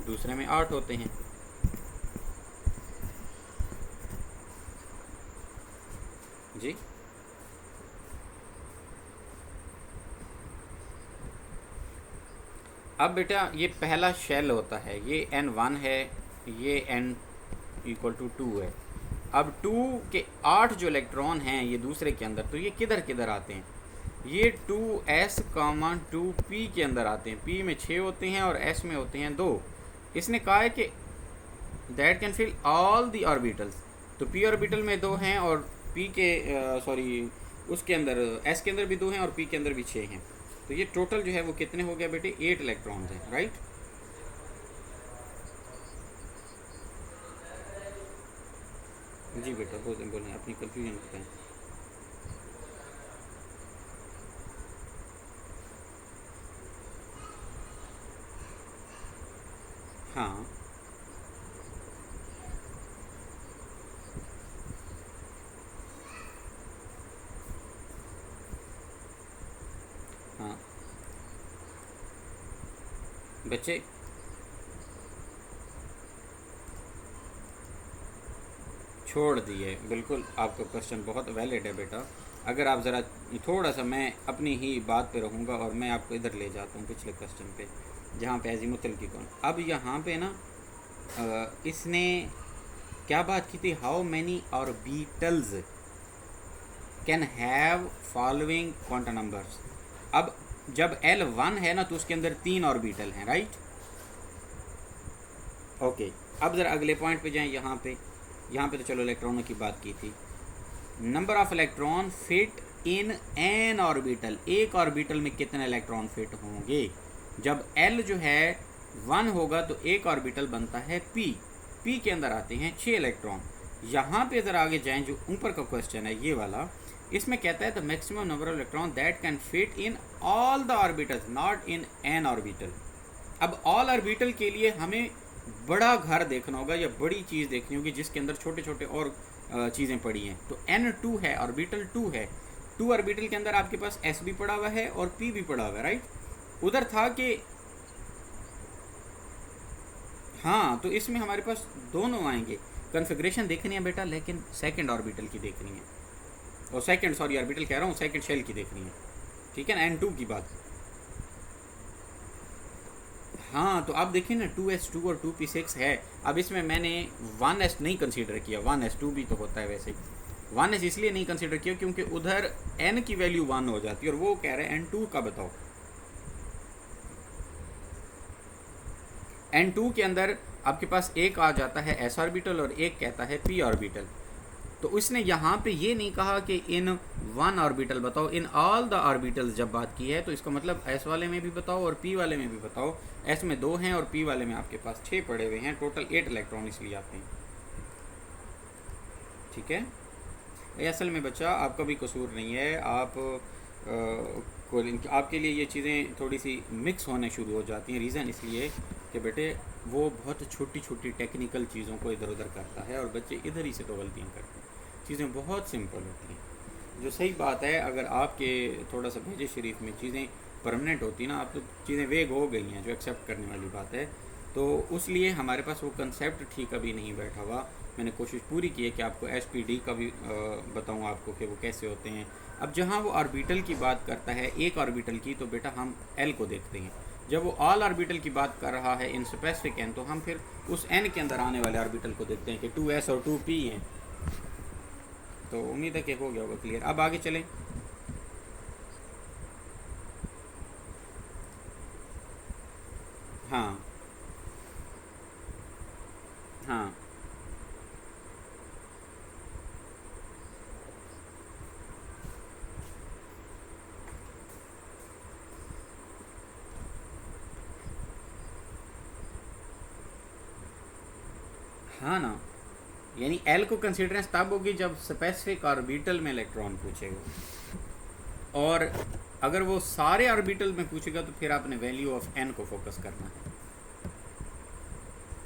दूसरे में 8 होते हैं। जी, अब बेटा ये पहला शेल होता है, ये N1 है, ये N इक्वल टू 2 है। अब 2 के 8 जो इलेक्ट्रॉन हैं ये दूसरे के अंदर, तो ये किधर किधर आते हैं, ये 2s, 2p के अंदर आते हैं। p में 6 होते हैं और s में होते हैं 2। इसने कहा है कि that can fill all the orbitals, तो p ऑर्बिटल में 2 हैं और p के उसके अंदर s के अंदर भी 2 हैं और p के अंदर भी 6 हैं। तो ये टोटल जो है वो कितने हो गया बेटे, 8 इलेक्ट्रॉन्स हैं, राइट। जी बेटा बोलें, अपनी कन्फ्यूजन बताएं। हाँ हाँ बच्चे, छोड़ दिए। बिल्कुल आपका क्वेश्चन बहुत वैलिड है बेटा। अगर आप ज़रा थोड़ा सा, मैं अपनी ही बात पे रहूँगा और मैं आपको इधर ले जाता हूँ पिछले क्वेश्चन पे, जहाँ पे अजीमुतल की कौन। अब यहाँ पे ना इसने क्या बात की थी, how many orbitals can have following quantum numbers. अब जब L1 है ना तो उसके अंदर 3 ऑर्बिटल हैं, राइट। ओके, अब ज़रा अगले पॉइंट पे जाएं। यहाँ पे तो चलो इलेक्ट्रॉनों की बात की थी। Number of electron fit in an orbital, एक ऑर्बिटल में कितने इलेक्ट्रॉन फिट होंगे। जब L जो है 1 होगा तो एक ऑर्बिटल बनता है P के अंदर आते हैं 6 इलेक्ट्रॉन। यहाँ पे ज़रा आगे जाएं, जो ऊपर का क्वेश्चन है ये वाला, इसमें कहता है the maximum number of electron that can fit in all the orbitals not in an orbital. अब ऑल ऑर्बिटल के लिए हमें बड़ा घर देखना होगा या बड़ी चीज़ देखनी होगी जिसके अंदर छोटे छोटे और चीज़ें पड़ी हैं। तो N2 है, ऑर्बिटल 2 है, 2 ऑर्बिटल के अंदर आपके पास S भी पड़ा हुआ है और P भी पड़ा हुआ है, राइट। उधर था कि हाँ, तो इसमें हमारे पास दोनों आएंगे। कन्फिग्रेशन देखनी है बेटा, लेकिन सेकंड ऑर्बिटल की देखनी है, और सेकंड सॉरी ऑर्बिटल कह रहा हूँ, सेकंड शेल की देखनी है, ठीक है ना, N2 की बात। हाँ, तो आप देखिए ना 2s2 और 2p6 है। अब इसमें मैंने 1s नहीं कंसीडर किया, 1s2 भी तो होता है वैसे। 1s इसलिए नहीं कंसीडर किया क्योंकि उधर n की वैल्यू 1 हो जाती है, और वो कह रहे हैं N2 का बताओ। N2 के अंदर आपके पास एक आ जाता है s ऑर्बिटल और एक कहता है p ऑर्बिटल। तो उसने यहाँ पे ये नहीं कहा कि इन 1 ऑर्बिटल बताओ, इन ऑल द ऑर्बिटल्स जब बात की है तो इसका मतलब s वाले में भी बताओ और p वाले में भी बताओ। s में 2 हैं और p वाले में आपके पास 6 पड़े हुए हैं, टोटल 8 इलेक्ट्रॉन इसलिए आते हैं, ठीक है। ये असल में बच्चा आपका भी कसूर नहीं है, आपके लिए ये चीज़ें थोड़ी सी मिक्स होने शुरू हो जाती हैं। रीज़न इसलिए कि बेटे वो बहुत छोटी छोटी टेक्निकल चीज़ों को इधर उधर करता है और बच्चे इधर ही से तो गलतियाँ करते हैं। चीज़ें बहुत सिंपल होती हैं। जो सही बात है, अगर आपके थोड़ा सा भेजे शरीफ में चीज़ें परमानेंट होती ना, आप तो चीज़ें वेग हो गई हैं, जो एक्सेप्ट करने वाली बात है। तो उसलिए हमारे पास वो कंसेप्ट ठीक अभी नहीं बैठा हुआ। मैंने कोशिश पूरी की है कि आपको SPD का भी बताऊँ आपको कि वो कैसे होते हैं। अब जहाँ वो ऑर्बिटल की बात करता है एक ऑर्बिटल की, तो बेटा हम L को देखते हैं। जब वो ऑल ऑर्बिटल की बात कर रहा है इन स्पेसिफिक n, तो हम फिर उस n के अंदर आने वाले ऑर्बिटल को देखते हैं कि 2s और 2p हैं। तो उम्मीद है कि हो गया होगा क्लियर। अब आगे चलें। हाँ हाँ हाँ ना, यानी L को कंसिडरेंस तब होगी जब स्पेसिफिक ऑर्बिटल में इलेक्ट्रॉन पूछेगा, और अगर वो सारे ऑर्बिटल में पूछेगा तो फिर आपने वैल्यू ऑफ n को फोकस करना है।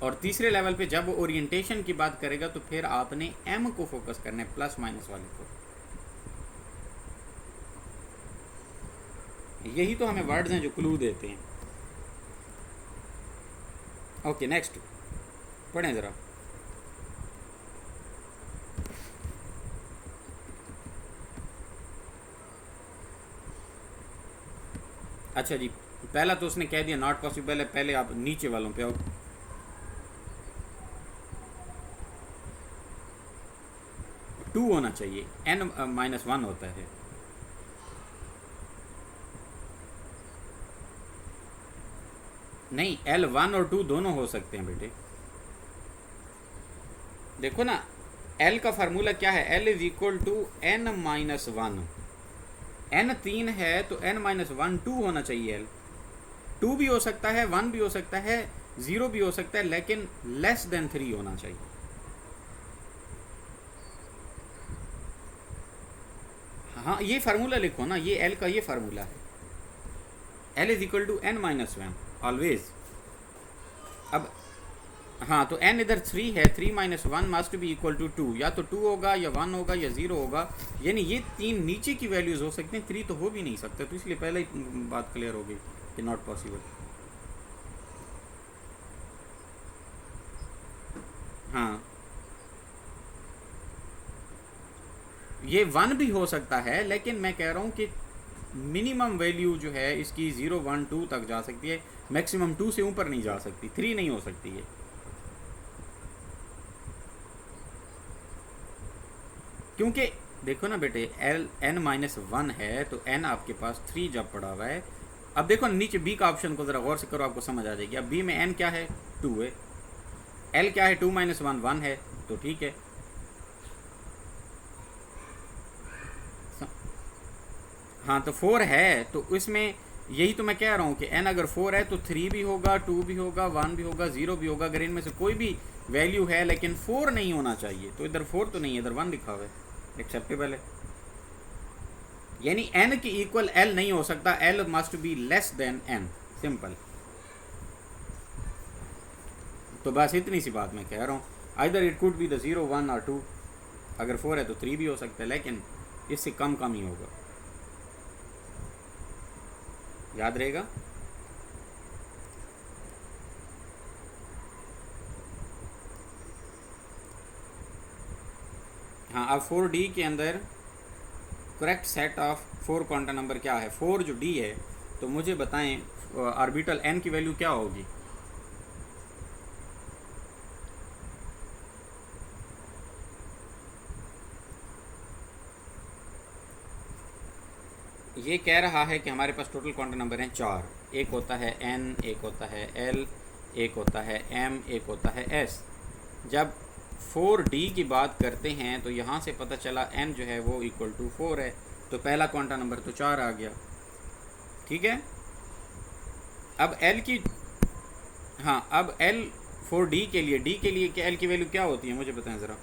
और तीसरे लेवल पे जब वो ओरिएंटेशन की बात करेगा तो फिर आपने m को फोकस करना है, प्लस माइनस वाले को। यही तो हमें वर्ड्स हैं जो क्लू देते हैं। ओके नेक्स्ट पढ़ें ज़रा। अच्छा जी, पहला तो उसने कह दिया नॉट पॉसिबल है, पहले आप नीचे वालों पे आओ। टू होना चाहिए, n-1 होता है। नहीं, L1 और 2 दोनों हो सकते हैं बेटे। देखो ना, L का फार्मूला क्या है, L is equal to n-1। n 3 है तो n-1 2 होना चाहिए। L 2 भी हो सकता है, 1 भी हो सकता है, 0 भी हो सकता है, लेकिन लेस देन 3 होना चाहिए। हाँ ये फार्मूला लिखो ना, ये एल का ये फार्मूला है, L is equal to N minus one always. अब हाँ तो n इधर 3 है, 3 minus one must be equal to 2, या तो 2 होगा या 1 होगा या 0 होगा, यानी ये तीन नीचे की वैल्यूज़ हो सकते हैं, 3 तो हो भी नहीं सकता, तो इसलिए पहले ही बात क्लियर हो गई कि नॉट पॉसिबल। हाँ ये 1 भी हो सकता है, लेकिन मैं कह रहा हूँ कि मिनिमम वैल्यू जो है इसकी 0 1 2 तक जा सकती है, मैक्सिमम 2 से ऊपर नहीं जा सकती, 3 नहीं हो सकती है। क्योंकि देखो ना बेटे, एल एन माइनस वन है तो एन आपके पास 3 जब पड़ा हुआ है। अब देखो नीचे बी का ऑप्शन को ज़रा गौर से करो, आपको समझ आ जाएगी। अब बी में एन क्या है, 2 है, एल क्या है, 2 माइनस वन 1 है, तो ठीक है। हाँ तो 4 है, तो इसमें यही तो मैं कह रहा हूँ कि n अगर 4 है तो 3 भी होगा, 2 भी होगा, 1 भी होगा, 0 भी होगा। अगर इनमें से कोई भी वैल्यू है लेकिन 4 नहीं होना चाहिए, तो इधर 4 तो नहीं है, इधर 1 लिखा हुआ है, एक्सेप्टेबल है। यानी n के इक्वल l नहीं हो सकता, l must be less than n, simple. तो बस इतनी सी बात मैं कह रहा हूँ, either it could be the 0 1 और 2। अगर 4 है तो 3 भी हो सकता है, लेकिन इससे कम ही होगा, याद रहेगा। हाँ अब 4D के अंदर correct set of 4 quantum number क्या है, 4 जो D है, तो मुझे बताएं ऑर्बिटल n की वैल्यू क्या होगी। ये कह रहा है कि हमारे पास टोटल क्वांटम नंबर हैं 4, एक होता है n, एक होता है l, एक होता है m, एक होता है s। जब 4D की बात करते हैं तो यहाँ से पता चला n जो है वो इक्वल टू 4 है, तो पहला क्वांटम नंबर तो 4 आ गया, ठीक है। अब l की, हाँ अब l 4D के लिए, D के लिए l की वैल्यू क्या होती है मुझे बताएं ज़रा।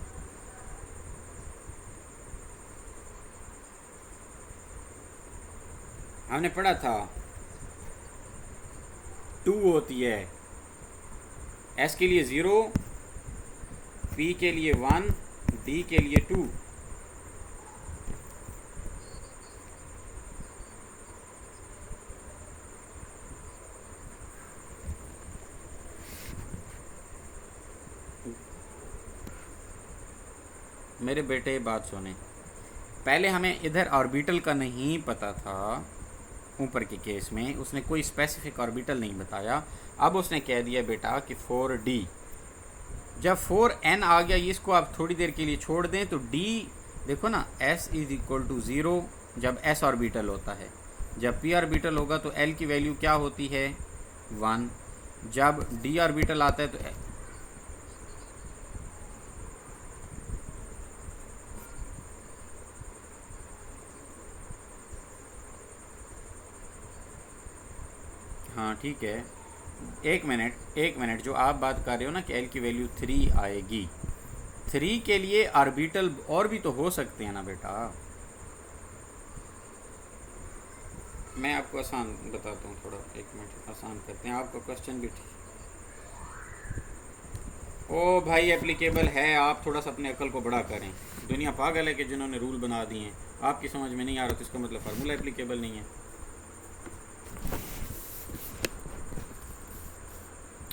हमने पढ़ा था 2 होती है, S के लिए 0, P के लिए 1, D के लिए 2। मेरे बेटे बात सुने, पहले हमें इधर ऑर्बिटल का नहीं पता था, ऊपर के केस में उसने कोई स्पेसिफिक ऑर्बिटल नहीं बताया। अब उसने कह दिया बेटा कि 4D, जब 4n आ गया, इसको आप थोड़ी देर के लिए छोड़ दें तो D देखो ना, s इज इक्वल टू 0 जब s ऑर्बिटल होता है, जब p ऑर्बिटल होगा तो l की वैल्यू क्या होती है 1, जब d ऑर्बिटल आता है तो हाँ ठीक है, एक मिनट, जो आप बात कर रहे हो ना कि l की वैल्यू 3 आएगी, 3 के लिए ऑर्बिटल और भी तो हो सकते हैं ना बेटा। मैं आपको आसान बताता हूँ, थोड़ा एक मिनट आसान करते हैं, आपका क्वेश्चन भी ठीक। ओ भाई एप्लीकेबल है, आप थोड़ा सा अपने अकल को बड़ा करें। दुनिया पागल है कि जिन्होंने रूल बना दिए हैं, आपकी समझ में नहीं आ रहा तो इसका मतलब फार्मूला एप्लीकेबल नहीं है।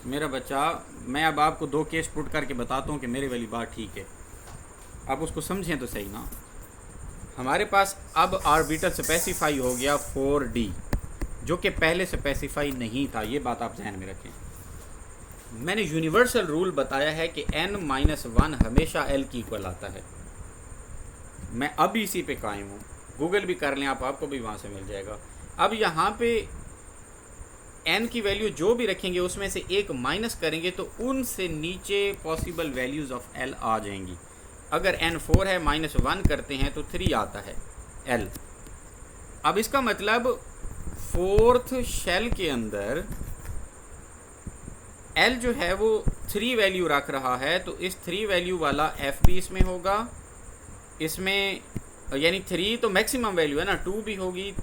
मेरा बच्चा, मैं अब आपको 2 केस पुट करके बताता हूँ कि मेरे वाली बात ठीक है, आप उसको समझें तो सही ना। हमारे पास अब ऑर्बिटल स्पेसिफाई हो गया 4D, जो कि पहले स्पेसिफाई नहीं था, ये बात आप ध्यान में रखें। मैंने यूनिवर्सल रूल बताया है कि n-1 हमेशा l की इक्वल आता है, मैं अब इसी पे कायम हूँ, गूगल भी कर लें आप, आपको भी वहाँ से मिल जाएगा। अब यहाँ पे n की वैल्यू जो भी रखेंगे उसमें से एक माइनस करेंगे तो उनसे नीचे पॉसिबल वैल्यूज़ ऑफ l आ जाएंगी। अगर n 4 है, -1 करते हैं तो 3 आता है l। अब इसका मतलब 4th शेल के अंदर l जो है वो 3 वैल्यू रख रहा है, तो इस 3 वैल्यू वाला f भी इसमें होगा, इसमें यानी 3 तो मैक्सिमम वैल्यू है ना, 2 भी होगी,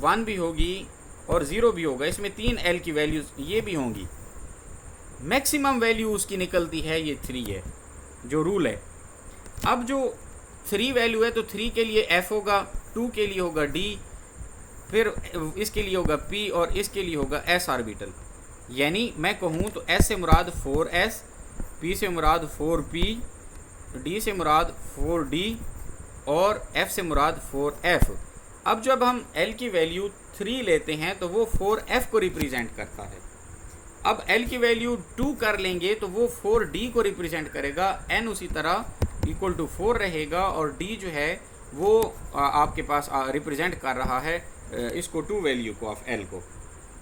1 भी होगी और 0 भी होगा, इसमें 3 L की वैल्यूज ये भी होंगी। मैक्सिमम वैल्यू उसकी निकलती है ये 3 है जो रूल है। अब जो 3 वैल्यू है तो 3 के लिए F होगा, 2 के लिए होगा D, फिर इसके लिए होगा P और इसके लिए होगा S ऑर्बिटल। यानी मैं कहूँ तो S से मुराद 4S, P से मुराद 4P, D से मुराद 4D और F से मुराद 4F। अब जब हम L की वैल्यू 3 लेते हैं तो वो 4F को रिप्रेजेंट करता है। अब L की वैल्यू 2 कर लेंगे तो वो 4D को रिप्रेजेंट करेगा, N उसी तरह इक्वल टू 4 रहेगा और D जो है वो आपके पास रिप्रेजेंट कर रहा है इसको 2 वैल्यू को ऑफ L को।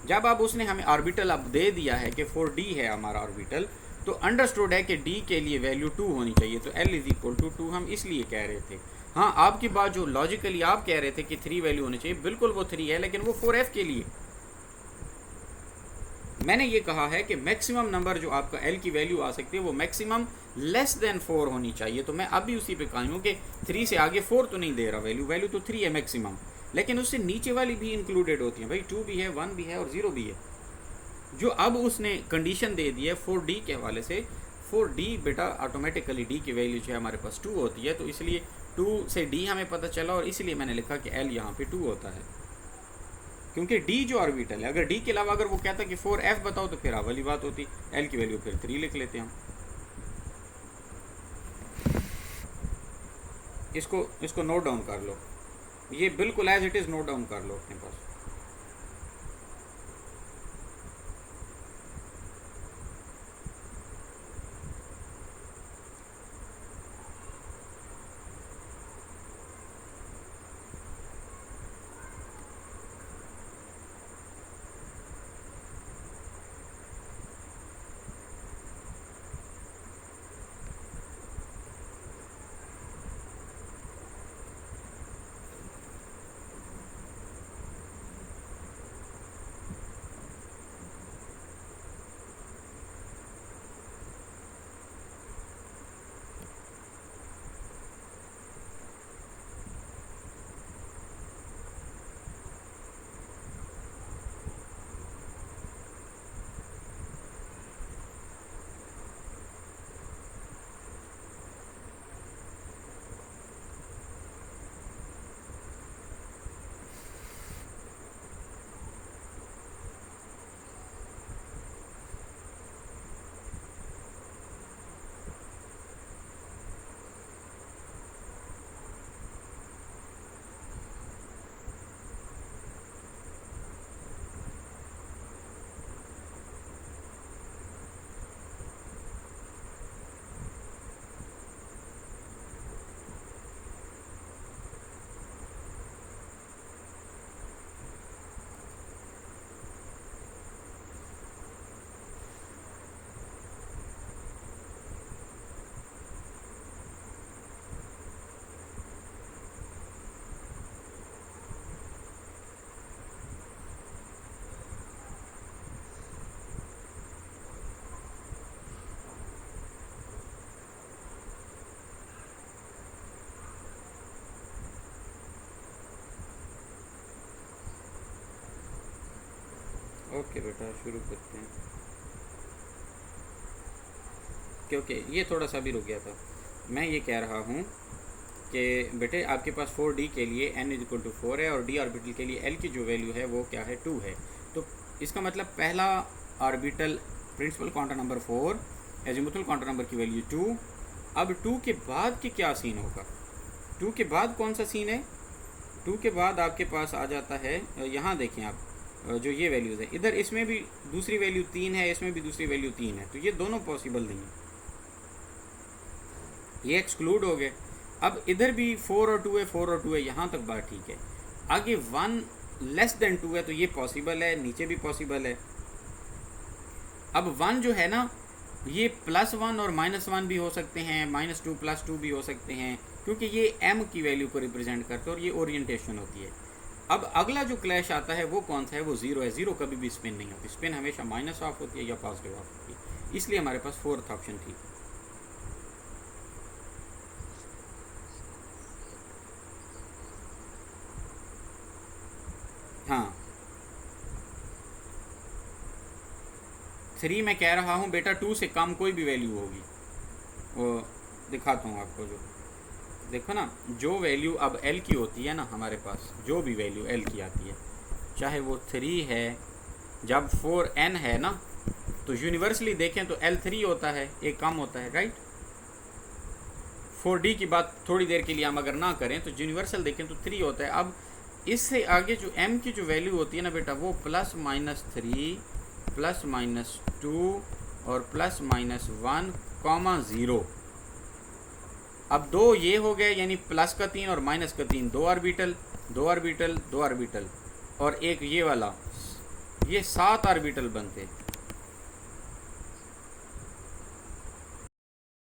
जब अब उसने हमें ऑर्बिटल अब दे दिया है कि 4D है हमारा ऑर्बिटल, तो अंडरस्टूड है कि D के लिए वैल्यू 2 होनी चाहिए, तो L इज इक्वल टू 2 हम इसलिए कह रहे थे। हाँ, आपकी बात जो लॉजिकली आप कह रहे थे कि 3 वैल्यू होनी चाहिए, बिल्कुल वो 3 है, लेकिन वो 4F के लिए। मैंने ये कहा है कि मैक्सिमम नंबर जो आपका L की वैल्यू आ सकती है वो मैक्सिमम लेस देन 4 होनी चाहिए। तो मैं अभी उसी पे कायम हूँ कि 3 से आगे 4 तो नहीं दे रहा वैल्यू तो 3 है मैक्सिमम, लेकिन उससे नीचे वाली भी इंक्लूडेड होती है भाई, 2 भी है, 1 भी है और 0 भी है। जो अब उसने कंडीशन दे दी है 4D के हवाले से, 4D बेटा ऑटोमेटिकली D की वैल्यू जो है हमारे पास 2 होती है, तो इसलिए 2 से D हमें पता चला और इसलिए मैंने लिखा कि L यहाँ पे 2 होता है, क्योंकि D जो ऑर्बिटल है, अगर D के अलावा अगर वो कहता कि 4F बताओ तो फिर वाली बात होती, L की वैल्यू फिर 3 लिख लेते हम। इसको नोट डाउन कर लो, ये बिल्कुल as it is note down कर लो अपने पास। ओके बेटा शुरू करते हैं, क्योंकि ये थोड़ा सा भी रुक गया था। मैं ये कह रहा हूँ कि बेटे आपके पास 4D के लिए n इज इक्वल टू 4 है और D ऑर्बिटल के लिए L की जो वैल्यू है वो क्या है 2 है। तो इसका मतलब पहला orbital principal quantum number 4, azimuthal quantum number की वैल्यू 2। अब 2 के बाद के क्या सीन होगा, 2 के बाद कौन सा सीन है, 2 के बाद आपके पास आ जाता है, यहाँ देखें आप जो ये वैल्यूज़ है, इधर इसमें भी दूसरी वैल्यू 3 है, इसमें भी दूसरी वैल्यू 3 है, तो ये दोनों पॉसिबल नहीं है, ये एक्सक्लूड हो गए। अब इधर भी 4 और 2 है, 4 और 2 है, यहाँ तक बात ठीक है। आगे 1 लेस देन 2 है तो ये पॉसिबल है, नीचे भी पॉसिबल है। अब 1 जो है ना ये +1 और -1 भी हो सकते हैं, -2 +2 भी हो सकते हैं, क्योंकि ये m की वैल्यू को रिप्रेजेंट करते हैं और ये ओरिएंटेशन होती है। अब अगला जो क्लैश आता है वो कौन सा है, वो 0 है। 0 कभी भी स्पिन नहीं होती, स्पिन हमेशा माइनस ऑफ होती है या पॉजिटिव ऑफ होती है, इसलिए हमारे पास 4th ऑप्शन थी। हाँ 3 मैं कह रहा हूँ बेटा 2 से कम कोई भी वैल्यू होगी, वो दिखाता हूँ आपको। जो देखो ना, जो वैल्यू अब L की होती है ना हमारे पास, जो भी वैल्यू L की आती है, चाहे वो 3 है, जब 4n है ना, तो यूनिवर्सली देखें तो L 3 होता है, एक कम होता है, राइट। 4D की बात थोड़ी देर के लिए हम अगर ना करें तो यूनिवर्सल देखें तो 3 होता है। अब इससे आगे जो m की जो वैल्यू होती है ना बेटा, वो +-3 +-2 और +-1, 0। अब दो ये हो गए, यानी प्लस का 3 और माइनस का 3, 2 ऑर्बिटल 2 ऑर्बिटल 2 ऑर्बिटल, और एक ये वाला, ये 7 ऑर्बिटल बनते।